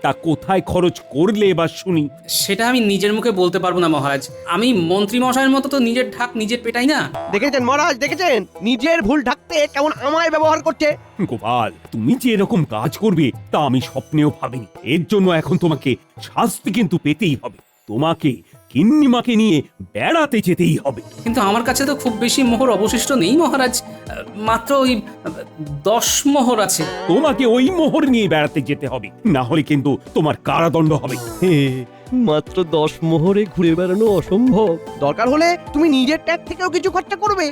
তা কোথায় খরচ করলে এবার শুনি? সেটা আমি নিজের মুখে বলতে পারবো না মহারাজ। আমি মন্ত্রী মশাইয়ের মতো তো নিজের ঢাক নিজে পেটাই না। দেখেছেন মহারাজ, দেখেছেন নিজের ভুল ঢাকতে কেমন আমায় ব্যবহার করছে। গোপাল, তুমি যে এরকম কাজ করবে তা আমি স্বপ্নেও ভাবিনি। এর জন্য এখন তোমাকে শাস্তি কিন্তু পেতেই হবে। তোমাকে গিন্নিমাকে নিয়ে বেড়াতে যেতেই হবে। কিন্তু আমার কাছে তো খুব বেশি মোহর অবশিষ্ট নেই মহারাজ, মাত্র ওই 10 মোহর আছে। তোমাকে ওই মোহর নিয়ে বেড়াতে যেতে হবে, না হলে কিন্তু তোমার কারাদণ্ড হবে। মাত্র 10 মোহরে ঘুরে বেড়ানো অসম্ভব। দরকার হলে তুমি নিজের ট্যাগ থেকেও কিছু খরচা করবে।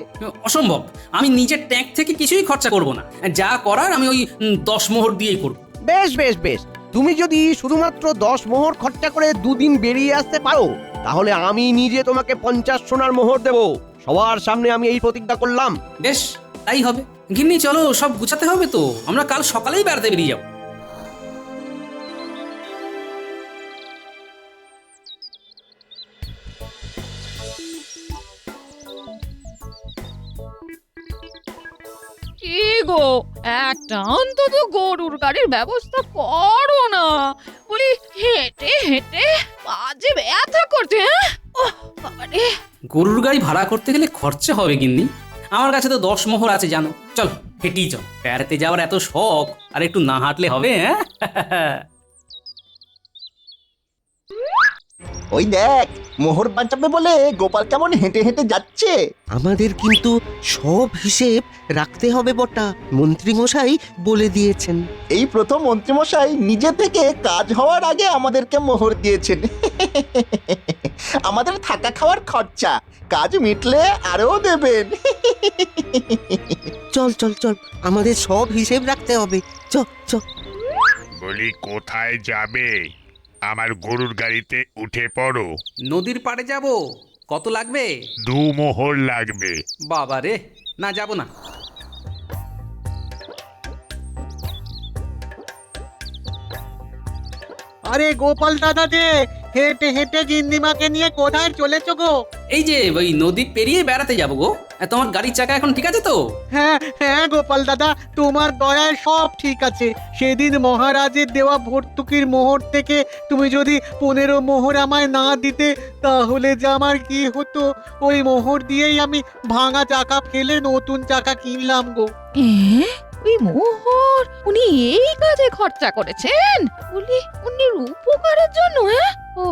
অসম্ভব, আমি নিজের ট্যাগ থেকে কিছুই খরচা করব না। যা করার আমি ওই 10 মোহর দিয়েই করব। বেশ বেশ বেশ, তুমি যদি শুধুমাত্র 10 মোহর খরচা করে 2 দিন বেরিয়ে আসতে পারো, তাহলে আমি নিজে তোমাকে 50 সোনার মোহর দেব। সবার সামনে আমি এই প্রতিজ্ঞা করলাম। বেশ, তাই হবে। গিন্নি চলো, সব গুছাতে হবে তো, আমরা কাল সকালেই বেড়াতে বেরিয়ে যাব। কি গো, একটা অন্তত গরুর গাড়ির ব্যবস্থা করো না। বলি হেঁটে হেঁটে পা যে ব্যথা করছে। ওহ বাবারে। গরুর গাড়ি ভাড়া করতে গেলে খরচা হবে গিন্নি। আমার কাছে তো 10 মোহর আছে জানো। চল হেঁটেই চল, বেড়াতে যাওয়ার এত শখ, আর একটু না হাঁটলে হবে? হ্যাঁ ওই দেখ, মোহর বাঁচাবে বলে গোপাল কেমন হেঁটে হেঁটে যাচ্ছে। আমাদের কিন্তু সব হিসেব রাখতে হবে বটা, মন্ত্রী মশাই বলে দিয়েছেন। এই প্রথম মন্ত্রীমশাই নিজে থেকে কাজ হওয়ার আগে আমাদেরকে মোহর দিয়েছেন। আমাদের থাকা খাওয়ার খরচা কাজ মিটলে আরো দেবেন। চল চল চল, আমাদের সব হিসেব রাখতে হবে। চল চল। বলি কোথায় যাবে? আমার গরুর গাড়িতে উঠে পড়ো। নদীর পাড়ে যাব। কত লাগবে? 2 মোহর লাগবে। বাবা রে, না যাব না। আরে গোপাল দাদা যে হেঁটে হেঁটে গিন্নিমাকে নিয়ে কোথায় চলেছো গো? এই যে ওই নদী পেরিয়ে বেড়াতে যাব গো। তোমার গাড়ির চাকা এখন ঠিক আছে তো? হ্যাঁ হ্যাঁ গোপাল দাদা, তোমার দয়ায় সব ঠিক আছে। সেদিন মহারাজের দেওয়া ভর্তুকির মোহর থেকে তুমি যদি 15 মোহর আমায় না দিতে, তাহলে যে আমার কি হতো। ওই মোহর দিয়েই আমি ভাঙা চাকা ফেলে নতুন চাকা কিনলাম গো। ওই মোহর উনি এই কাজে খরচা করেছেন? বলি উনির উপকারের জন্য? হ্যাঁ ও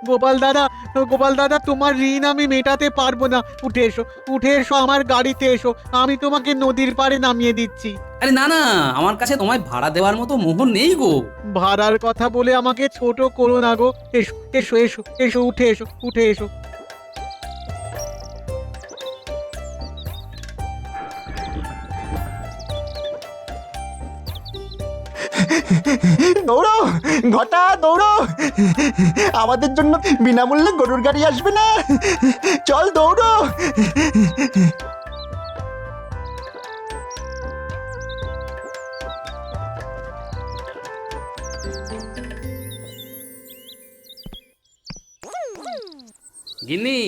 গোপাল দাদা তোমার ঋণ আমি মেটাতে পারবো না। উঠে এসো, উঠে এসো, আমার গাড়িতে এসো, আমি তোমাকে নদীর পাড়ে নামিয়ে দিচ্ছি। আরে না না, আমার কাছে তোমায় ভাড়া দেওয়ার মতো মোহর নেই গো। ভাড়ার কথা বলে আমাকে ছোট করো না গো। এসো এসো এসো এসো, উঠে এসো, উঠে এসো। দৌড়ো ঘটা, দৌড়ো। আমাদের জন্য বিনামূল্যে গরুর গাড়ি আসবে না? চল দৌড়ো। গিন্নি,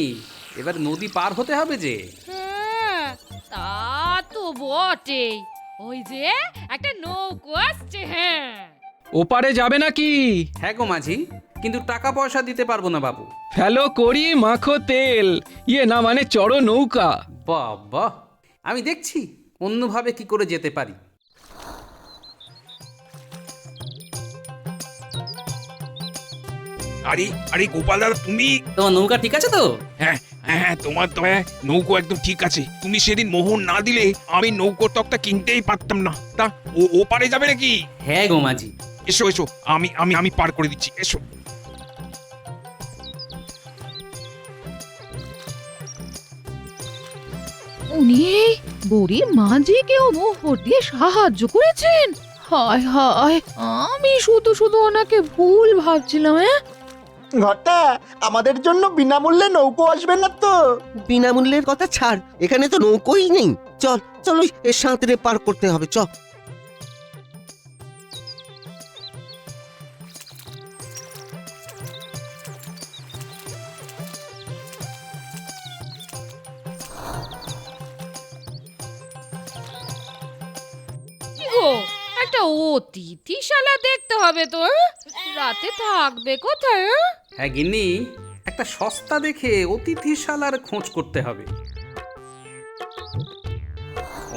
এবার নদী পার হতে হবে যে। হ্যাঁ তা তো বটেই। ওই যে একটা নৌকো আসছে। হ্যাঁ ওপারে যাবে নাকি? হ্যাঁ গো মাঝি, কিন্তু টাকা পয়সা দিতে পারবো না বাবু। ফেলো করি মাখো তেল, ইয়ে না মানে চড়ো নৌকা। বাবা, আমি দেখছি অন্যভাবে কি করে যেতে পারি। আরে আরে গোপাল দাদা, তুমি? তোমার নৌকা ঠিক আছে তো? হ্যাঁ হ্যাঁ, তোমার নৌকো একদম ঠিক আছে। তুমি সেদিন মোহর না দিলে আমি নৌকো তকটা কিনতেই পারতাম না। তা ও পারে যাবে নাকি? হ্যাঁ গো মাঝি। এসো এসো, আমি আমি আমি পার করে দিচ্ছি, এসো। উনি বুড়ি মাঝিকেও মোহর দিয়ে সাহায্য করেছেন। হায় হায়, আমি শুধু শুধু ওনাকে ভুল ভাবছিলাম। হ্যাঁ ঘটা, আমাদের জন্য বিনামূল্যে নৌকো আসবে না তো? বিনামূল্যের কথা ছাড়, এখানে তো নৌকোই নেই। চল চল, ওই সাঁতরে পার করতে হবে। চল। কি গো, একটা অতিথিশালা দেখতে হবে তো। রাতে থাকবে কোথায়? হ্যাঁ গিন্নি, একটা সস্তা দেখে অতিথিশালার খোঁজ করতে হবে।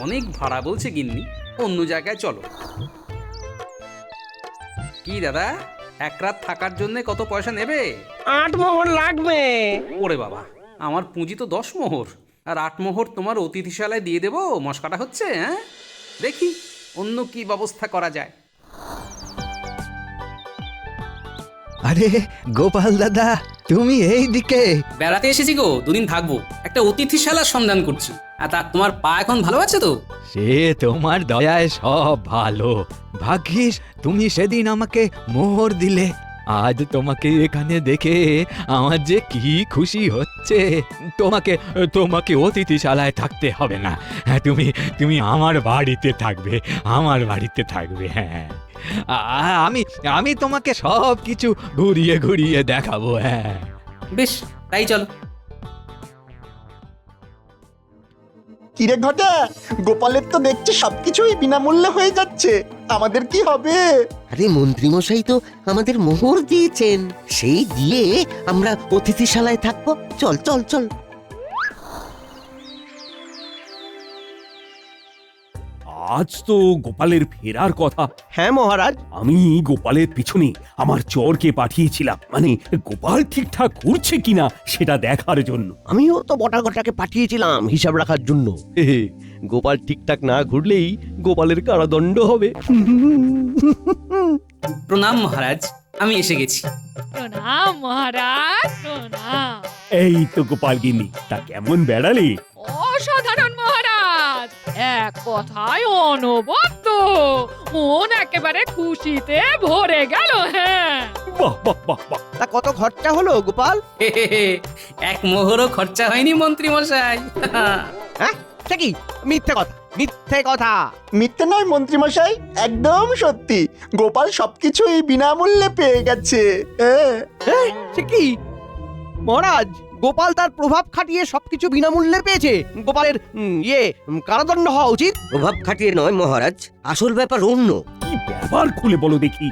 অনেক ভাড়া বলছে গিন্নি, অন্য জায়গায় চলো। কি দাদা, এক রাত থাকার জন্য কত পয়সা নেবে? 8 মোহর লাগবে। ওরে বাবা, আমার পুঁজি তো 10 মোহর, আর 8 মোহর তোমার অতিথিশালায় দিয়ে দেবো। মস্কাটা হচ্ছে? হ্যাঁ, দেখি অন্য কি ব্যবস্থা করা যায়। আরে গোপাল দাদা, তুমি এই দিকে? বেড়াতে এসেছি গো, 2 দিন থাকবো। একটা অতিথিশালার সন্ধান করছি। আর তা তোমার পা এখন ভালো আছে তো? সে তোমার দয়ায় সব ভালো। ভাগ্যিস তুমি সেদিন আমাকে মোহর দিলে। আজ তোমাকে এখানে দেখে আমার যে কি খুশি হচ্ছে। তোমাকে অতিথিশালায় থাকতে হবে না। তুমি আমার বাড়িতে থাকবে, আমার বাড়িতে থাকবে। হ্যাঁ, আমি তোমাকে সব কিছু ঘুরিয়ে ঘুরিয়ে দেখাবো। হ্যাঁ বেশ, তাই চলো। কিরে ঘটা, গোপালের তো দেখছি সবকিছুই বিনামূল্যে হয়ে যাচ্ছে, আমাদের কি হবে? আরে মন্ত্রীমশাই তো আমাদের মোহর দিয়েছেন, সেই দিয়ে আমরা অতিথিশালায় থাকবো। চল চল চল। আজ তো গোপালের ফেরার কথা। হ্যাঁ মহারাজ, আমি গোপালের পিছনে আমার চরকে পাঠিয়েছিলাম, মানে গোপাল ঠিকঠাক ঘুরছে কিনা সেটা দেখার জন্য। আমিও তো বটা ঘটাকে পাঠিয়েছিলাম হিসাব রাখার জন্য। গোপাল ঠিকঠাক না ঘুরলেই গোপালের কারাদণ্ড হবে। প্রণাম মহারাজ, আমি এসে গেছি। প্রণাম মহারাজ, প্রণাম। এই তো গোপাল গিন্নি, তা কেমন বেড়ালে? অসাধারণ মহারাজ, এক কথায় অনবদ্য। মন একেবারে খুশিতে ভরে গেল। হ্যাঁ, বাহ বাহ বাহ বাহ। তা কত খরচা হলো গোপাল? এক মোহরও খরচা হয়নি মন্ত্রী মশাই। হ্যাঁ, সে কি মিথ্যে কথা, মিথ্যে কথা। মিথ্যে নয় মন্ত্রী মশাই, একদম সত্যি। গোপাল সবকিছুই বিনামূল্যে পেয়ে গেছে। সে কি মহারাজ, গোপাল তার প্রভাব খাটিয়ে সবকিছু বিনামূল্যে পেয়েছে? গোপালের কারাদণ্ড হওয়া উচিত। প্রভাব খাটিয়ে নয় মহারাজ, আসল ব্যাপার অন্য। কি ব্যাপার খুলে বলো দেখি।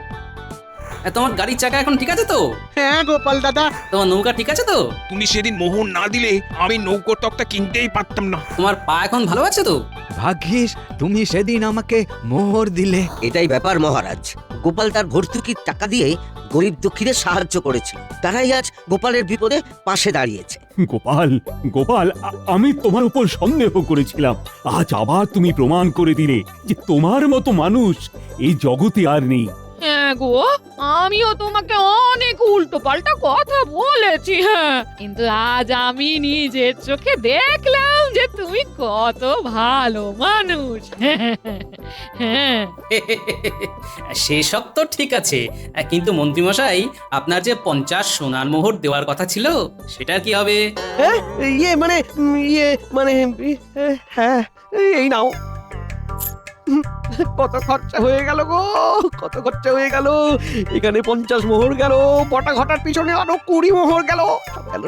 তোমার গাড়ির চাকা এখন ঠিক আছে তো? হ্যাঁ গোপাল দাদা। তোমার নৌকা ঠিক আছে তো? তুমি সেদিন মোহর না দিলে আমি নৌকোর তক্তা কিনতেই পারতাম না। তোমার পা এখন ভালো আছে তো? ভাগ্যিস তুমি সেদিন আমাকে মোহর দিলে। এটাই ব্যাপার মহারাজ, গোপাল তার ভর্তুকির টাকা দিয়ে গরিব দুঃখীদের সাহায্য করেছিল, তারাই আজ গোপালের বিপদে পাশে দাঁড়িয়েছে। গোপাল গোপাল, আমি তোমার উপর সন্দেহ করেছিলাম, আজ আবার তুমি প্রমাণ করে দিলে যে তোমার মতো মানুষ এই জগতে আর নেই। হ্যাঁ গো, আমিও তোমাকে অনেক উল্টো পাল্টা কথা বলেছি। হ্যাঁ, কিন্তু আজ আমি নিজের চোখে দেখলাম যে তুমি কত ভালো মানুষ। হ্যাঁ, সেসব তো ঠিক আছে, কিন্তু মন্ত্রী মশাই, আপনার যে 50 সোনার মোহর দেওয়ার কথা ছিল, সেটা কি হবে? হ্যাঁ, এই নাও। কত খরচা হয়ে গেল গো, কত খরচা হয়ে গেল। এখানে 50 মোহর গেল, বটা ঘটার পিছনে আরো 20 মোহর গেল।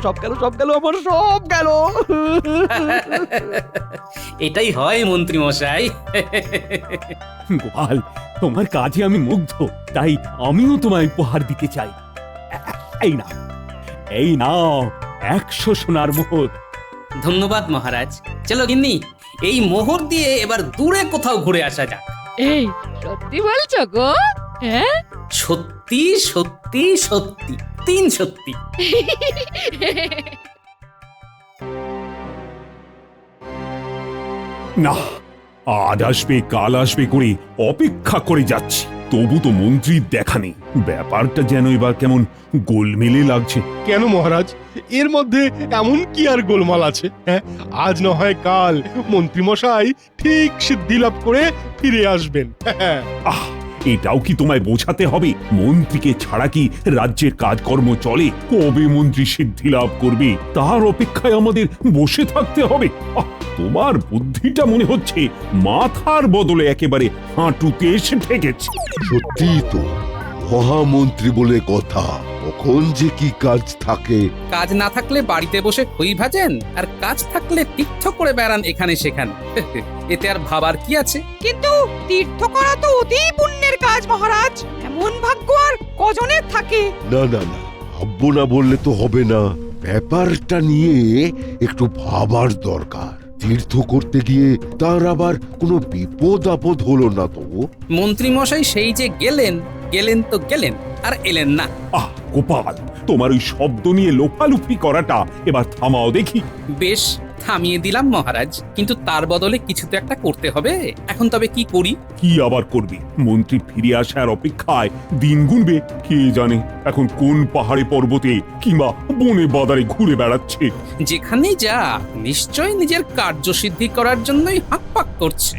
সব গেল আমার সব গেল। এটাই হয় মন্ত্রী মশাই। গোপাল, তোমার কাজে আমি মুগ্ধ, তাই আমিও তোমায় উপহার দিতে চাই। এই নাও 100 সোনার মোহর। ধন্যবাদ মহারাজ। চলো গিন্নি, এই মোহর দিয়ে এবার দূরে কোথাও ঘুরে আসা যাক। এই সত্যি বলছো গো? হ্যাঁ, সত্যি সত্যি সত্যি, 3 সত্যি। না, আজ আসবে কাল আসবে করে অপেক্ষা করে যাচ্ছি, তবু তো মন্ত্রীর দেখা নেই। ব্যাপারটা যেন এবার কেমন গোলমেলে লাগছে। কেন মহারাজ, এর মধ্যে এমন কি আর গোলমাল আছে? হ্যাঁ, আজ না হয় কাল মন্ত্রী মশাই ঠিক সিদ্ধি লাভ করে ফিরে আসবেন। আহ, এটাও কি তোমায় বোঝাতে হবে? মন্ত্রীকে ছাড়া কি রাজ্যের কাজকর্ম চলে? কবে মন্ত্রী সিদ্ধি লাভ করবে তার অপেক্ষায় আমাদের বসে থাকতে হবে? তোমার বুদ্ধিটা মনে হচ্ছে মাথার বদলে একেবারে হাঁটুতে এসে ঠেকেছে। সত্যি তো, মহামন্ত্রী বলে কথা, কখন যে কি কাজ থাকে। কাজ না থাকলে বাড়িতে বসে খই ভাজেন, আর কাজ থাকলে তীর্থ করে বেড়ান এখানে সেখানে। এতে আর ভাবার কি আছে? কিন্তু তীর্থ করা তো অতি পুণ্যের কাজ মহারাজ, এমন ভাগ্য আর কজনের থাকে? না না না, ভাববো না বললে তো হবে না, ব্যাপারটা নিয়ে একটু ভাবার দরকার। তীর্থ করতে গিয়ে তার আবার কোনো বিপদ আপদ হলো না তো? মন্ত্রী মশাই সেই যে গেলেন তো গেলেন, আর এলেন না। আহ গোপাল, তোমার ওই শব্দ নিয়ে লোফালুফি করাটা এবার থামাও দেখি। বেশ, থামিয়ে দিলাম মহারাজ, কিন্তু তার বদলে কিছু তো একটা করতে হবে। এখন তবে কি করি? কি আবার করবে? মন্ত্রী ফিরে আসার অপেক্ষায় দিন গুনবে। কে জানে এখন কোন পাহাড়ে পর্বতে কিংবা বনে বাদারে ঘুরে বেড়াচ্ছে। যেখানেই যা, নিশ্চয় নিজের কার্যসিদ্ধি করার জন্যই হাঁকপাক করছে।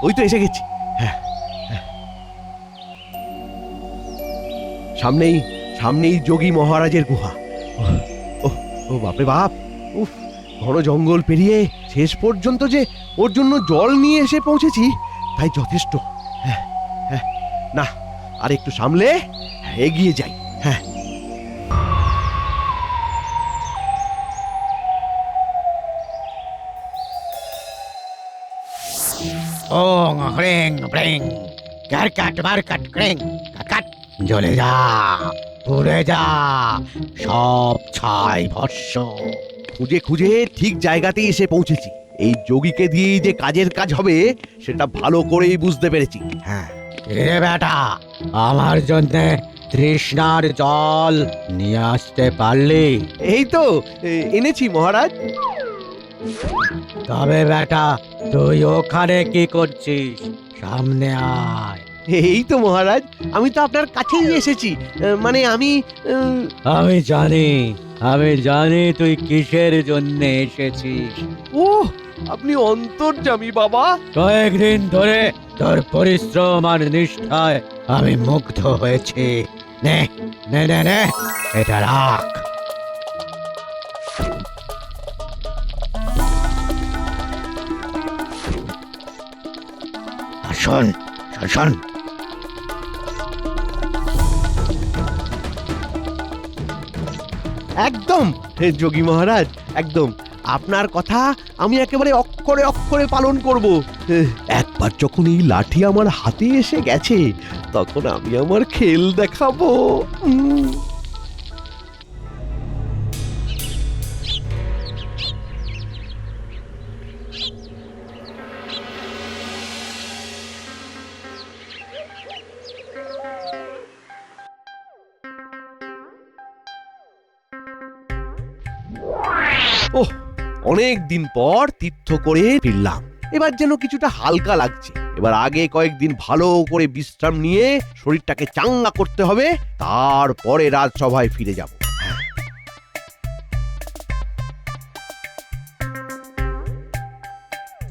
ওই তো এসে গেছি। হ্যাঁ, সামনেই যোগী মহারাজের গুহা। ও বাপরে বাপ, উফ, ঘন জঙ্গল পেরিয়ে শেষ পর্যন্ত যে ওর জন্য জল নিয়ে এসে পৌঁছেছি, তাই যথেষ্ট। না, আর একটু সামলে এগিয়ে যাই। হ্রেং ব্রেং কাট মারকাট ক্রেং কাট জ্বলে যা পুড়ে যা সব ছাই ভস্য। খুঁজে খুঁজে ঠিক জায়গাতেই এসে পৌঁছেছি। এই যোগীকে দিয়েই যে কাজের কাজ হবে সেটা ভালো করেই বুঝতে পেরেছি। হ্যাঁ, এ বেটা, আমার জন্য তৃষ্ণার জল নিয়ে আসতে পারলি? এই তো এনেছি মহারাজ। তবে বেটা, তুই ওখানে কি করছিস? সামনে আয়। এই তো মহারাজ, আমি তো আপনার কাছেই এসেছি। মানে আমি আমি জানি তুই কিসের জন্য এসেছিস। ও, আপনি অন্তর্যামী বাবা। কয়েকদিন ধরে তোর পরিশ্রম আর নিষ্ঠায় আমি মুগ্ধ হয়েছি। নে নে নে নে, এটা রাখ। শোন শোন, একদম যোগী মহারাজ, একদম আপনার কথা আমি একেবারে অক্ষরে অক্ষরে পালন করব। একবার যখন এই লাঠি আমার হাতে এসে গেছে তখন আমি আমার খেল দেখাবো। ওহ, অনেক দিন পর তীর্থ করে ফিরলাম। এবার যেন কিছুটা হালকা লাগছে। এবার আগে কয়েকদিন ভালো করে বিশ্রাম নিয়ে শরীরটাকে চাঙ্গা করতে হবে, তারপরে রাজসভায় ফিরে যাব।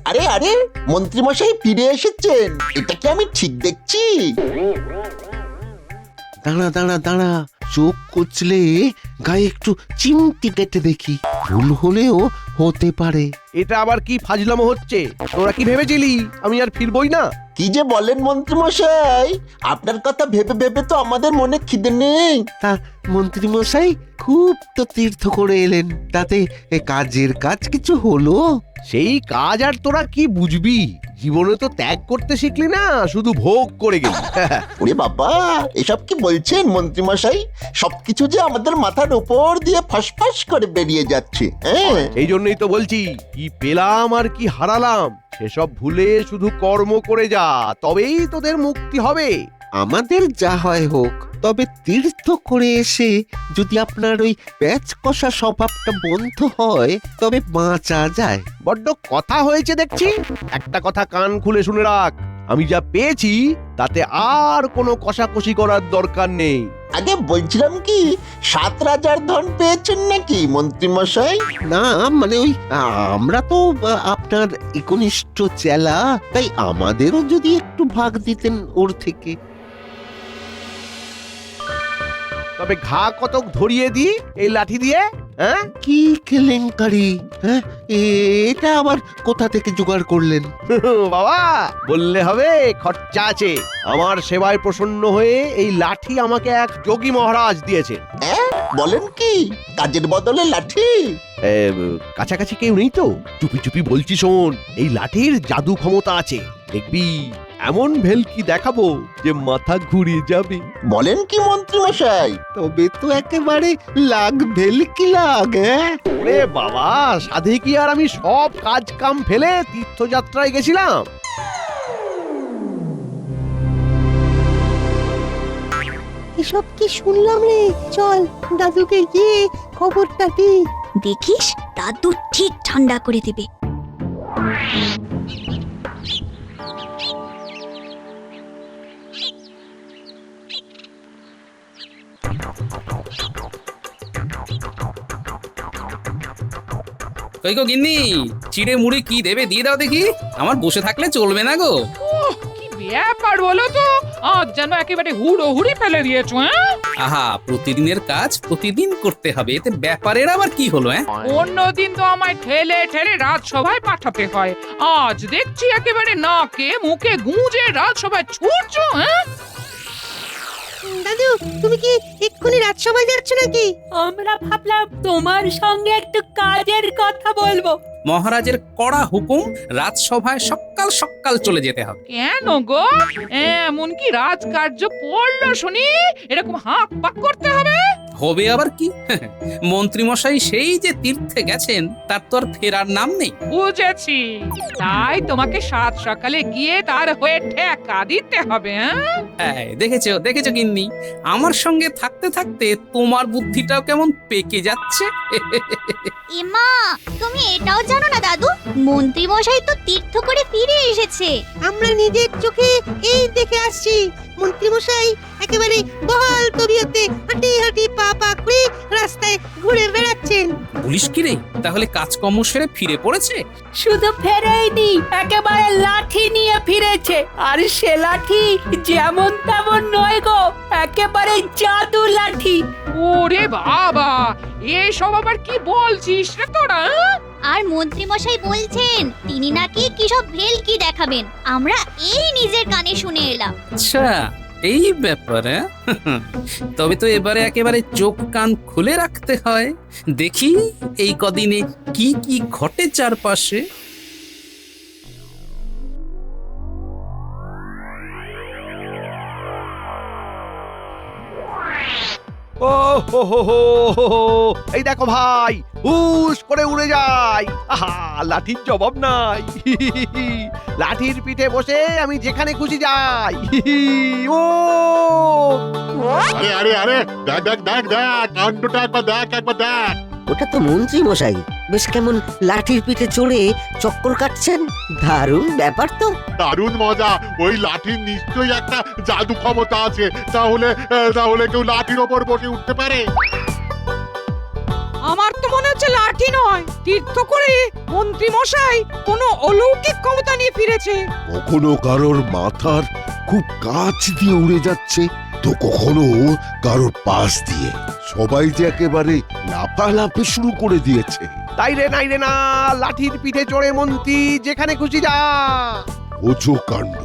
আরে আরে, মন্ত্রীমশাই ফিরে এসেছেন, এটা কি আমি ঠিক দেখছি? দাঁড়া দাঁড়া দাঁড়া, চোখ কচলে গায়ে একটু চিমটি কেটে দেখি, ভুল হলেও হতে পারে। এটা আবার কি ফাজলামো হচ্ছে? তোরা কি ভেবেছিলি আমি আর ফিরবই না? কি যে বলেন মন্ত্রীমশাই, আপনার কথা ভেবে ভেবে তো আমাদের মনে খিদে নেই। তা মন্ত্রী মশাই, খুব তো তীর্থ করে এলেন, তাতে কাজের কাজ কিছু হলো? সেই কাজ আর তোরা কি বুঝবি? জীবনে তো ত্যাগ করতে শিখলি না, শুধু ভোগ করে গেলি। ওরে বাবা, এসব কি বলছেন মন্ত্রীমশাই? সবকিছু যে আমাদের মাথার উপর দিয়ে ফাঁস করে বেরিয়ে যাচ্ছে। হ্যাঁ, এই জন্যই তো বলছি, কি পেলাম আর কি হারালাম সেসব ভুলে শুধু কর্ম করে যা, তবেই তোদের মুক্তি হবে। আমাদের যা হয় হোক, তবে তীর্থ করে এসে যদি আপনার ওই প্যাচ কষা স্বভাবটা বন্ধ হয় তবে বাঁচা যায়। বড্ড কথা হয়েছে দেখছি। একটা কথা কান খুলে শুনে রাখ, আমি যা পেয়েছি তাতে আর কোনো কষাকষি করার দরকার নেই। আগে বলছিলাম কি, 7 রাজার ধন পেয়েছেন নাকি মন্ত্রীমশাই? না, মানে ওই আমরা তো আপনার একনিষ্ঠ চেলা, তাই আমাদেরও যদি একটু ভাগ দিতেন ওর থেকে। তবে ঘা কতক ধরিয়ে দি এই লাঠি দিয়ে। হ্যাঁ, কি কেলেঙ্কারি! হ্যাঁ, এটা আবার কোথা থেকে জোগাড় করলেন? বাবা, বললে হবে, খরচা আছে। আমার সেবায় প্রসন্ন হয়ে এই লাঠি আমাকে এক যোগী মহারাজ দিয়েছে। বলেন কি, কাজের বদলে লাঠি? কাছাকাছি কেউ নেই তো, চুপি চুপি বলছি শোন, এই লাঠির জাদু ক্ষমতা আছে। দেখবি এমন ভেলকি দেখাবো যে মাথা ঘুরিয়ে যাবে। বলেন কি মন্ত্রীমশাই? তবে তো একেবারে লাগ ভেলকি লাগ। ওরে বাবা, সাধে কি আর আমি সব কাজ কাম ফেলে তীর্থযাত্রায় গেছিলাম? এসব কি শুনলাম রে? চল দাদুকে গিয়ে খবরটা দি। দেখিস, দাদু ঠিক ঠান্ডা করে দেবে। কই গো গিন্নি, চিড়ে মুড়ি কি দেবে দিয়ে দাও দেখি, আমার বসে থাকলে চলবে না গো। কি ব্যাপার বলো তো, আজ যেন একেবারে হুড়োহুড়ি ফেলে দিয়েছো। হ্যাঁ, আহা, প্রতিদিনের কাজ প্রতিদিন করতে হবে, এতে ব্যাপারের আবার কি হলো? অন্যদিন তো আমায় ঠেলে ঠেলে রাজসভায় পাঠাতে হয়, আজ দেখছি একেবারে নাকে মুখে গুঁজে রাজসভায় ছুটছো। হ্যাঁ, দাদু, তুমি কি এক্ষুনি রাজসভায় যাচ্ছ নাকি? আমরা ভাবলাম তোমার সঙ্গে একটু কাজের কথা বলবো। মহারাজের কড়া হুকুম, রাজসভায় সকাল সকাল চলে যেতে হবে। কেন গো, এমন কি রাজকার্য পড়লো শুনি এরকম হাঁক পাক করতে হবে? হবে আবার কি, মন্ত্রীমশাই সেই যে তীর্থে গেছেন তার তো আর ফেরার নাম নেই। বুঝেছি, তাই তোমাকে সাত সকালে গিয়ে তার হয়ে ঠেকা দিতে হবে। দেখেছো দেখেছো গিন্নি, আমার সঙ্গে থাকতে থাকতে তোমার বুদ্ধিটাও কেমন পেকে যাচ্ছে। এমা, তুমি এটাও জানো না দাদু, মন্ত্রী মশাই তো তীর্থ করে ফিরে এসেছে। আমরা নিজের চোখে এই দেখে আসছি মন্ত্রী মশাই একেবারে বহাল তবিয়তে হাঁটি হাঁটি পা পা করে রাস্তায় ঘুরে বেড়াচ্ছেন। বলিস কি রে, তাহলে কাজকর্ম সেরে ফিরে পড়েছে? শুধু ফেরেইনি, একেবারে লাঠি নিয়ে ফিরেছে। আর সে লাঠি যেমন তেমন নয় গো, একেবারে জাদু লাঠি। ওরে বাবা, এসব আবার কি বলছিস রে তোরা? আর মন্ত্রী মশাই বলছেন তিনি নাকি কি সব ভেলকি দেখাবেন, আমরা এই নিজের কানে শুনে এলাম। আচ্ছা, এই ব্যাপারে তবে তো এবারে একেবারে চোখ কান খুলে রাখতে হয়। দেখি এই কদিনে কি কি ঘটে চারপাশে। ও হো হো হো হো, এই দেখো ভাই, হুশ করে উড়ে যায়। আহা, লাঠির জবাব নাই। লাঠির পিঠে বসে আমি যেখানে খুশি যাই। ও আরে আরে আরে, দেখ দেখ দেখ দেখ, কাণ্ডটা একবার দেখ, একবার দেখ। ওটা তো মন্ত্রী মশাই, বেশ কেমন লাঠির পিঠে চড়ে চক্কর কাটছেন। দারুণ ব্যাপার তো। দারুণ মজা। ওই লাঠির নিশ্চয়ই একটা জাদু ক্ষমতা আছে, তাহলে তাহলে কেউ লাঠির ওপর বসে উঠতে পারে। আমার তো মনে হচ্ছে লাঠি নয়, তীর্থ করে মন্ত্রী মশাই কোনো অলৌকিক ক্ষমতা নিয়ে ফিরেছে। কখনো কারোর মাথার খুব কাছ দিয়ে উড়ে যাচ্ছে, তো কখনো কারোর পাশ দিয়ে। সবাই যে একেবারে লাফালাফি শুরু করে দিয়েছে। তাই রে নাই রে না, লাঠির পিঠে চড়ে মন্ত্রী যেখানে খুশি যা। ওজো কাণ্ড,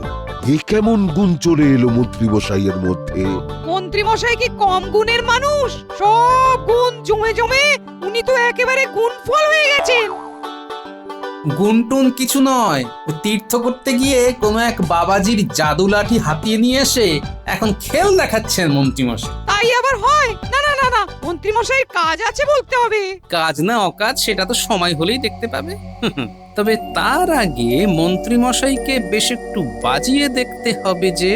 এ কেমন গুণ চলে এলো মন্ত্রী মশাইয়ের মধ্যে। মন্ত্রী মশাই কি কম গুণের মানুষ? সব গুণ জমে জমে উনি তো একেবারে গুণফল হয়ে গেছেন। গুনটুন কিছু নয়, তীর্থ করতে গিয়ে কোনো এক বাবাজির জাদু লাঠি হাতিয়ে নিয়ে এসে এখন খেল দেখাচ্ছেন মন্ত্রীমশাই। তাই আবার হয়? না না না না, মন্ত্রী মশাইয়ের কাজ আছে বলতে হবে। কাজ না অকাজ সেটা তো সময় হলেই দেখতে পাবে। তবে তার আগে মন্ত্রীমশাইকে বেশ একটু বাজিয়ে দেখতে হবে যে।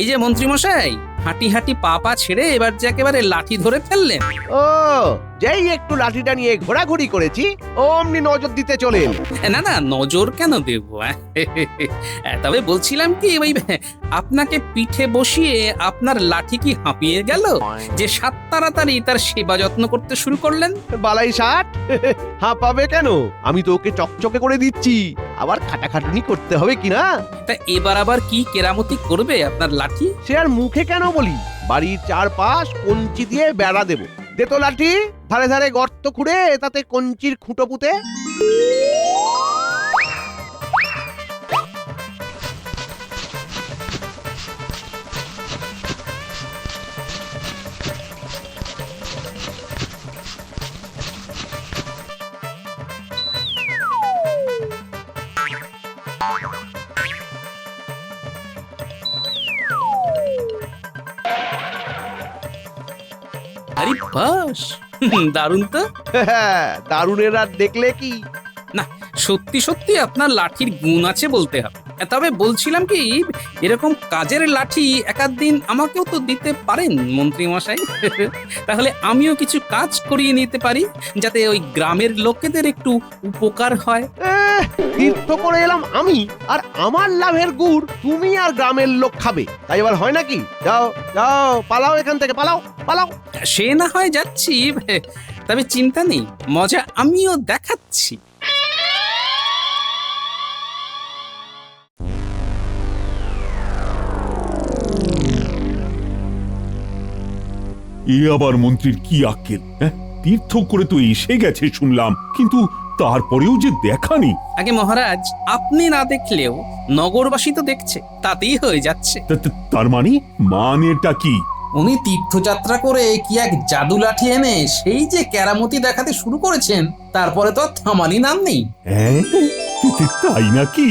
এই যে মন্ত্রীমশাই, হাঁটি হাঁটি পা পা ছেড়ে এবার যে একেবারে লাঠি ধরে ফেললেন। ও, যেই একটু লাঠিটা নিয়ে ঘোরাঘুরি করেছি অমনি নজর দিতে চলে এলো। না না, নজর কেন দেব? তবে বলছিলাম কি, ওই আপনাকে পিঠে বসিয়ে আপনার লাঠি কি হাঁপিয়ে গেল যে সাত তাড়াতাড়ি তার সেবা যত্ন করতে শুরু করলেন? বালাই ষাট, হাঁপাবে কেন? আমি তো ওকে চকচকে করে দিচ্ছি, আবার খাটাখাটুনি করতে হবে কিনা। তা এবার আবার কি কেরামতি করবে আপনার লাঠি? সে আর মুখে কেন বলি, বাড়ির চারপাশ কঞ্চি দিয়ে বেড়া দেব। দে তো লাঠি, ধারে ধারে গর্ত খুঁড়ে তাতে কঞ্চির খুঁটো পুঁতে। আরে বাস, দারুণ তো। দারুণের আর দেখলে কি না, সত্যি সত্যি আপনার লাঠির গুণ আছে বলতে হবে। তবে বলছিলাম কি, এরকম কাজের লাঠি একাধ দিন আমাকেও তো দিতে পারেন মন্ত্রী মশাই। তাহলে আমিও কিছু কাজ করিয়ে নিতে পারি, যাতে ওই গ্রামের লোকেদের একটু উপকার হয়। তীর্থ করে এলাম আমি, আর আমার লাভের গুড় তুমি আর গ্রামের লোক খাবে, তাই এবার হয় নাকি? যাও যাও, পালাও এখান থেকে, পালাও পালাও। সে না হয় যাচ্ছি, তবে চিন্তা নেই, মজা আমিও দেখাচ্ছি। এ আবার মন্ত্রীর কি আক্কেল? তীর্থ করে তো এসে গেছে শুনলাম, কিন্তু তারপরেও যে দেখা নেই। আগে মহারাজ, আপনি না দেখলেও নগরবাসী তো দেখছে, তাতেই হয়ে যাচ্ছে। তার মানেটা কি? উনি তীর্থযাত্রা করে কি এক জাদু লাঠি এনে সেই যে কেরামতি দেখাতে শুরু করেছেন, তারপরে তো আর থামারই নাম নেই। হ্যাঁ, তাই নাকি?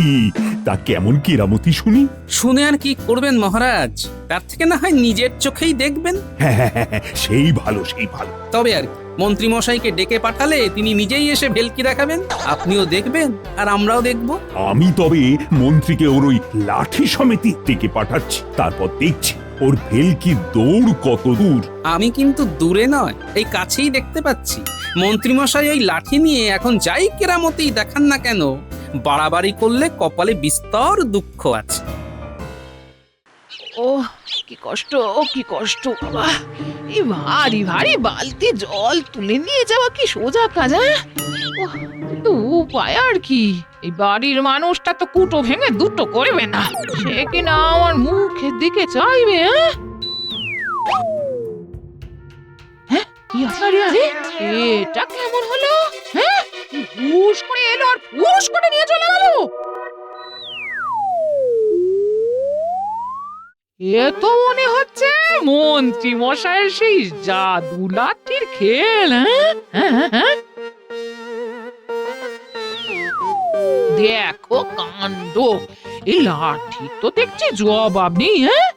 তা কেমন কেরামতি শুনি? শুনে আর কি করবেন মহারাজ, তার থেকে না হয় নিজের চোখেই দেখবেন। হ্যাঁ, সেই ভালো, সেই ভালো। তবে আর মন্ত্রী মশাইকে ডেকে পাঠালে তিনি নিজেই এসে ভেলকি দেখাবেন, আপনিও দেখবেন আর আমরাও দেখব। আমি তবে মন্ত্রীকে ওর ওই লাঠি সমিতি ডেকে পাঠাচ্ছি, তারপর দেখছি ওর ভেলকি দৌড় কত দূর। আমি কিন্তু দূরে নয়, এই কাছেই দেখতে পাচ্ছি। মন্ত্রী মশাই ওই লাঠি নিয়ে এখন যাই কেরামতি দেখান না কেন, বাড়াবাড়ি করলে কপালে বিস্তর দুঃখ আছে। ও কি কষ্ট, কি কষ্ট বাবা! এই ভারী ভারী বালতি জল তুলে নিয়ে যাওয়া কি সোজা কাজ? কিন্তু উপায় আর কি? এই বাড়ির মানুষটা তো কুটো ভেঙে দুটো করবে না, সে কিনা আমার মুখের দিকে চাইবে। হ্যাঁ, এটা কেমন হলো? হ্যাঁ, হুশ করে এলো আর ফুস করে নিয়ে চলে গেল। এ তো মনে হচ্ছে মন্ত্রী মশাইয়ের সেই জাদু লাঠির খেল। হ্যাঁ, দেখো কাণ্ড, এই লাঠি তো দেখছি জবাব নেই। হ্যাঁ,